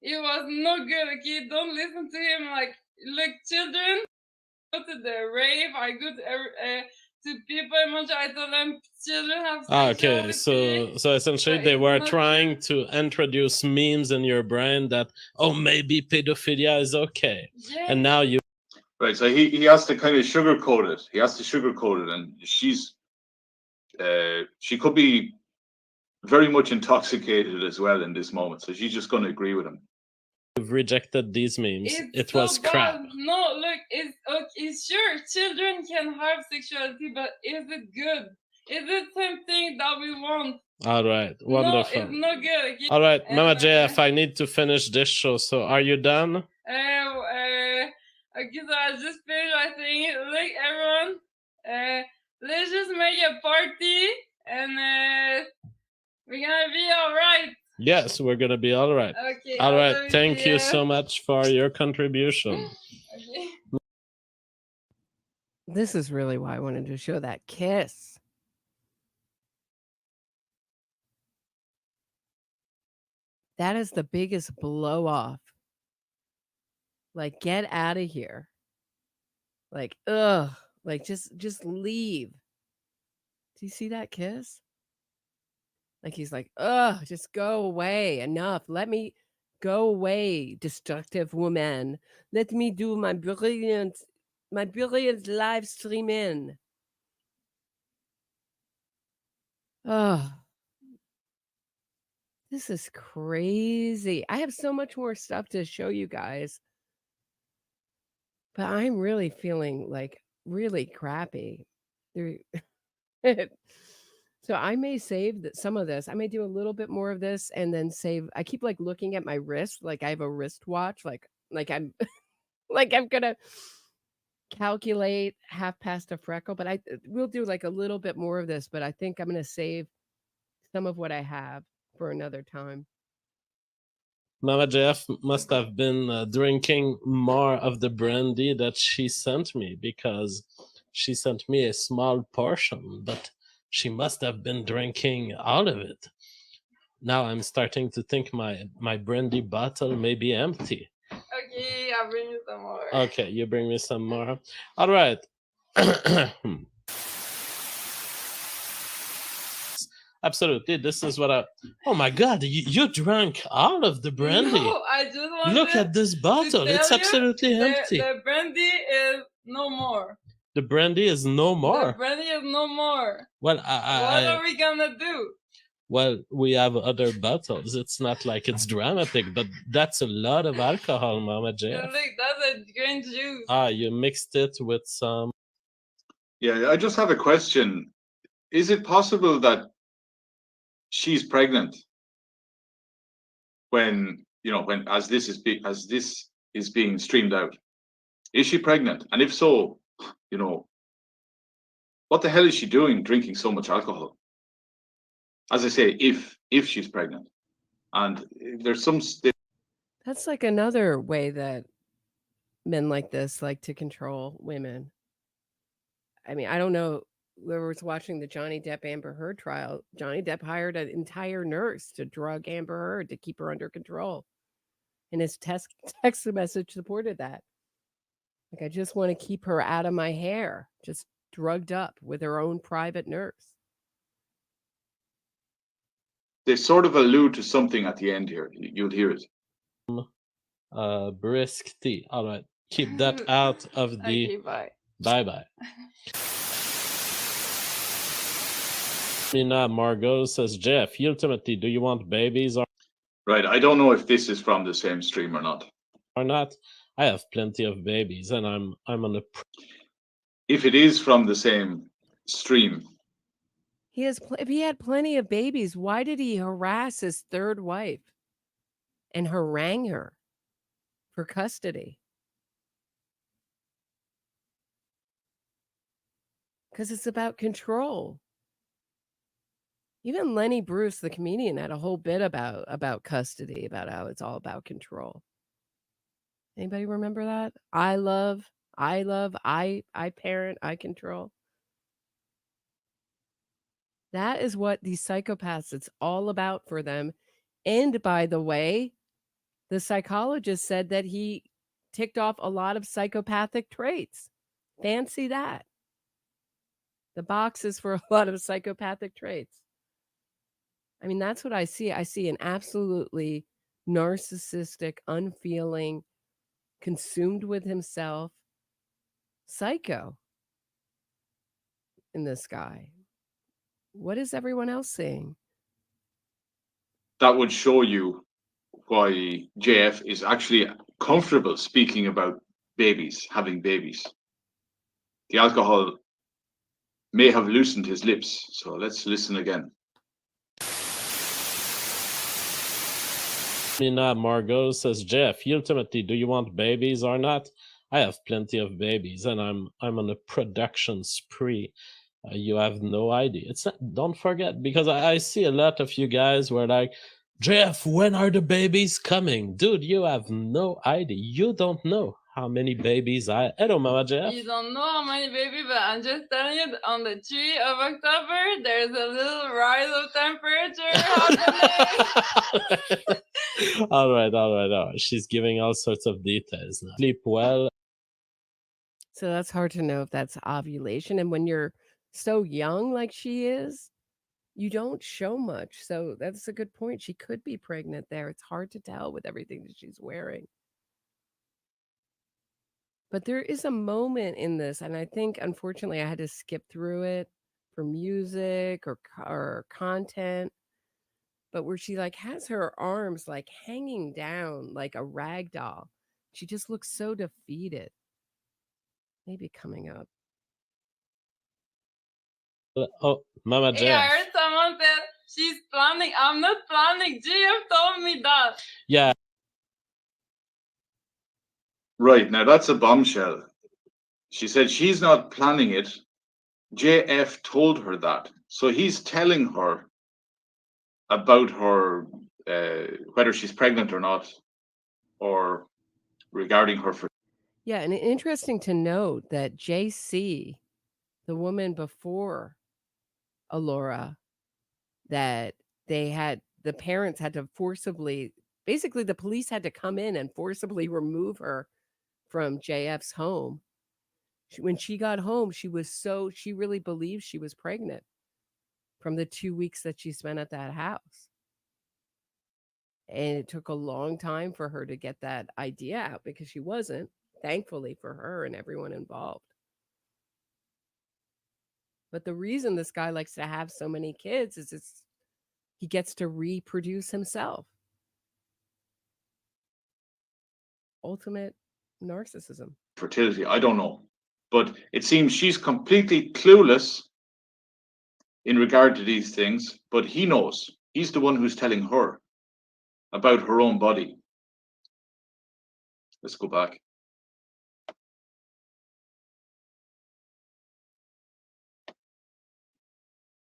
it was no good, okay. Don't listen to him. Like, look, children, go to the rave. I go to people in Montreal. I told them children have sexuality. Okay, so essentially they were trying to introduce memes in your brain that, maybe pedophilia is okay. Yeah. And now you. Right, so he has to kind of sugarcoat it. He has to sugarcoat it, and she could be very much intoxicated as well in this moment. So she's just going to agree with him. You've rejected these memes. It was crap. No, look, it's sure children can have sexuality, but is it good? Is it something that we want? All right, wonderful. No, it's not good. Okay? All right, Mama JF, I need to finish this show. So are you done? Okay, so I just finished. I think, look, everyone, let's just make a party, and we're gonna be all right. Yes, we're gonna be all right. Okay. All right. Thank you so much for your contribution. Okay. This is really why I wanted to show that kiss. That is the biggest blow off. Like, get out of here. Like, ugh. Like, just leave. Do you see that kiss? Like, he's like, ugh, just go away. Enough. Let me Go away, destructive woman. Let me do my brilliant live stream in. Oh, this is crazy. I have so much more stuff to show you guys. But I'm really feeling like really crappy. So I may save some of this. I may do a little bit more of this and then save. I keep like looking at my wrist, like I have a wristwatch, like I'm like I'm gonna calculate half past a freckle. But I will do like a little bit more of this. But I think I'm gonna save some of what I have for another time. Mama Jeff must have been drinking more of the brandy that she sent me, because she sent me a small portion, but she must have been drinking all of it. Now I'm starting to think my brandy bottle may be empty. Okay, I'll bring you some more. Okay, you bring me some more. All right. Absolutely. This is what oh my God, you drank all of the brandy. No, I just wanted Look at this bottle. It's absolutely empty. The brandy is no more. The brandy is no more. The brandy is no more. Well, what are we gonna do? Well, we have other bottles. It's not like it's dramatic, but that's a lot of alcohol, Mama Jeff. Look, that's a green juice. You mixed it with some. Yeah, I just have a question. Is it possible that she's pregnant when as this is being streamed out? Is she pregnant? And if so, what the hell is she doing drinking so much alcohol? As I say, if she's pregnant, and there's some. That's like another way that men like this like to control women. I mean, I don't know. Whoever was watching the Johnny Depp Amber Heard trial, Johnny Depp hired an entire nurse to drug Amber Heard to keep her under control. And his text message supported that. Like, I just want to keep her out of my hair, just drugged up with her own private nurse. They sort of allude to something at the end here. You'll hear it. Brisk tea. All right. Keep that out of the. Okay, bye. Bye-bye. Mina Margot says, Jeff, ultimately, do you want babies or? Right. I don't know if this is from the same stream or not. Or not. I have plenty of babies, and I'm on the. If it is from the same stream. If he had plenty of babies, why did he harass his third wife and harangue her for custody? Because it's about control. Even Lenny Bruce, the comedian, had a whole bit about custody, about how it's all about control. Anybody remember that? I parent, I control. That is what these psychopaths, it's all about for them. And by the way, the psychologist said that he ticked off a lot of psychopathic traits. Fancy that. The boxes for a lot of psychopathic traits. I mean, that's what I see. I see an absolutely narcissistic, unfeeling, consumed with himself psycho in this guy. What is everyone else saying? That would show you why JF is actually comfortable speaking about babies, having babies. The alcohol may have loosened his lips, so let's listen again. Mina Margot says, Jeff, ultimately, do you want babies or not? I have plenty of babies, and I'm on a production spree. You have no idea. It's not, don't forget, because I see a lot of you guys were like, Jeff, when are the babies coming? Dude, you have no idea. You don't know how many babies I... Hello, Mama Jeff. You don't know how many babies, but I'm just telling you, on the 3rd of October, there's a little rise of temperature happening. All right. She's giving all sorts of details now. Sleep well. So that's hard to know if that's ovulation. And when you're so young like she is, you don't show much. So that's a good point. She could be pregnant there. It's hard to tell with everything that she's wearing. But there is a moment in this, and I think, unfortunately, I had to skip through it for music or content, but where she like has her arms like hanging down like a rag doll. She just looks so defeated. Maybe coming up. Oh, Mama Hey, I Jeff. heard someone said she's planning. I'm not planning. GF told me that. Yeah. Right, now that's a bombshell. She said she's not planning it. JF told her that. So he's telling her about her, whether she's pregnant or not, or regarding her. Yeah, and interesting to note that JC, the woman before Elora, that the parents had to forcibly, basically the police had to come in and forcibly remove her from JF's home. When she got home, she really believed she was pregnant from the 2 weeks that she spent at that house. And it took a long time for her to get that idea out because she wasn't, thankfully for her and everyone involved. But the reason this guy likes to have so many kids is he gets to reproduce himself. Ultimate narcissism. Fertility, I don't know. But it seems she's completely clueless in regard to these things, but he knows. He's the one who's telling her about her own body. Let's go back.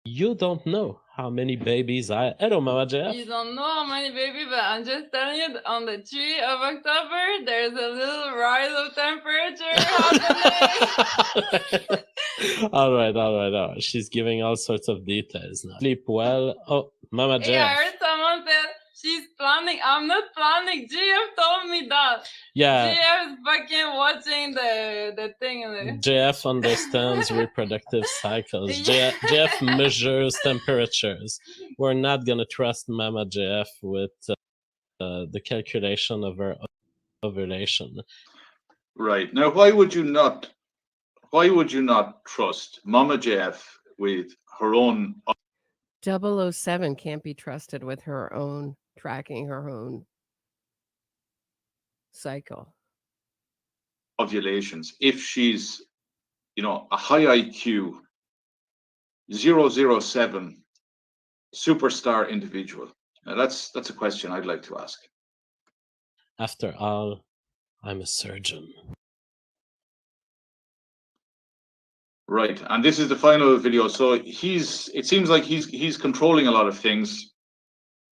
You don't know how many babies Hello, Mama Jeff. You don't know how many baby, but I'm just telling you, on the 3rd of October, there's a little rise of temperature happening. All right. She's giving all sorts of details now. Sleep well. Oh, Mama Hey, Jeff. I heard someone said she's planning. I'm not planning. GF told me that. Yeah. GF is fucking watching the thing. JF understands reproductive cycles. JF measures temperatures. We're not going to trust Mama JF with the calculation of her ovulation. Right. Now, why would you not trust Mama JF with her own 007 can't be trusted with her own tracking her own cycle. Ovulations if she's, a high IQ 007 superstar individual? Now that's a question I'd like to ask. After all, I'm a surgeon. Right, and this is the final video. So it seems like he's controlling a lot of things.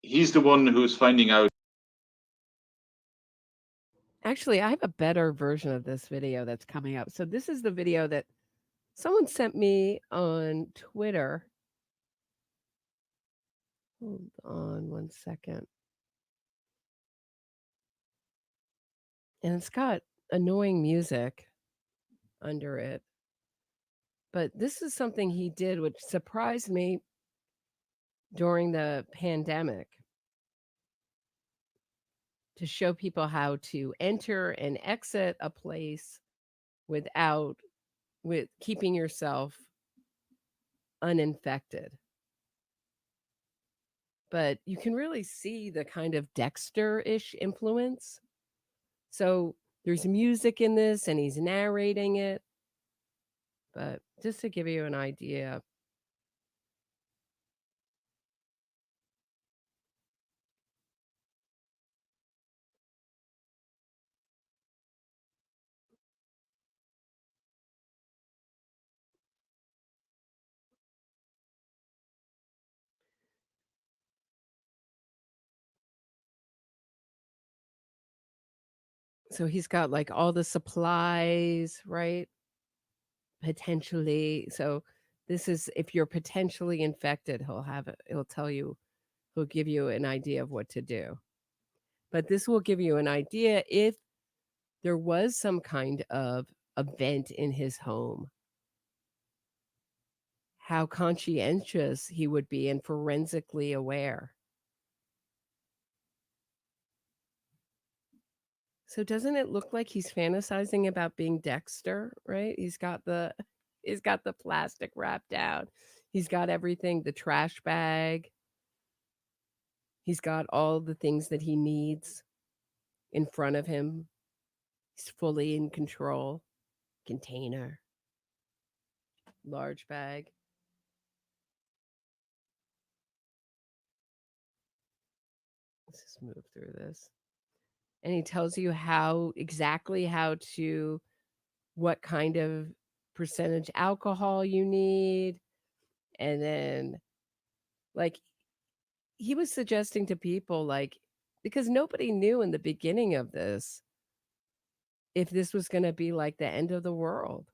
He's the one who's finding out. Actually, I have a better version of this video that's coming up. So this is the video that someone sent me on Twitter. Hold on one second. And it's got annoying music under it. But this is something he did which surprised me during the pandemic, to show people how to enter and exit a place with keeping yourself uninfected. But you can really see the kind of Dexter-ish influence. So there's music in this and he's narrating it. But just to give you an idea. So he's got like all the supplies, right? Potentially. So this is, if you're potentially infected, he'll tell you, he'll give you an idea of what to do. But this will give you an idea if there was some kind of event in his home, how conscientious he would be and forensically aware. So doesn't it look like he's fantasizing about being Dexter, right? He's got the plastic wrapped out. He's got everything, the trash bag. He's got all the things that he needs in front of him. He's fully in control. Container. Large bag. Let's just move through this. And he tells you exactly what kind of percentage alcohol you need. And then, like, he was suggesting to people, like, because nobody knew in the beginning of this if this was going to be like the end of the world.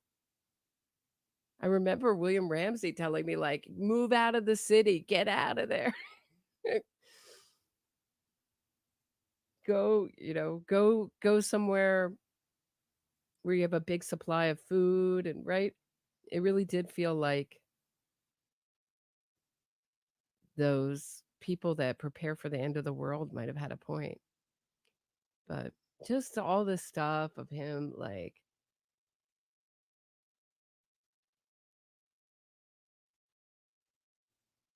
I remember William Ramsey telling me, like, move out of the city, get out of there. Go somewhere where you have a big supply of food, and right? It really did feel like those people that prepare for the end of the world might have had a point. But just all this stuff of him, like,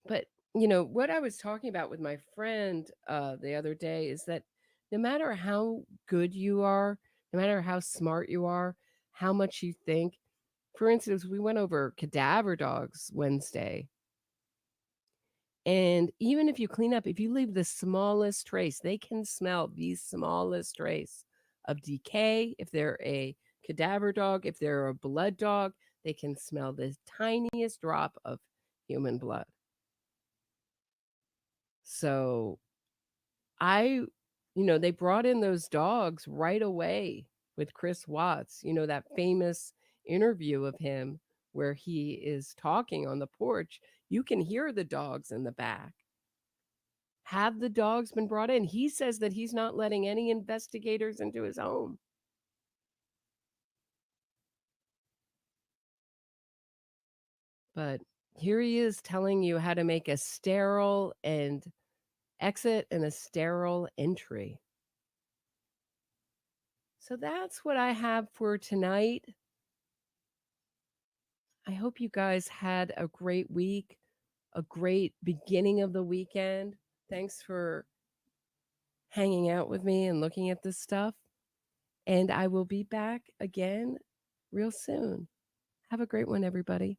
but what I was talking about with my friend the other day is that no matter how good you are, no matter how smart you are, how much you think, for instance, we went over cadaver dogs Wednesday. And even if you clean up, if you leave the smallest trace, they can smell the smallest trace of decay. If they're a cadaver dog, if they're a blood dog, they can smell the tiniest drop of human blood. So they brought in those dogs right away with Chris Watts, that famous interview of him where he is talking on the porch. You can hear the dogs in the back. Have the dogs been brought in? He says that he's not letting any investigators into his home. But here he is telling you how to make a sterile and exit and a sterile entry. So that's what I have for tonight. I hope you guys had a great week, a great beginning of the weekend. Thanks for hanging out with me and looking at this stuff. And I will be back again real soon. Have a great one, everybody.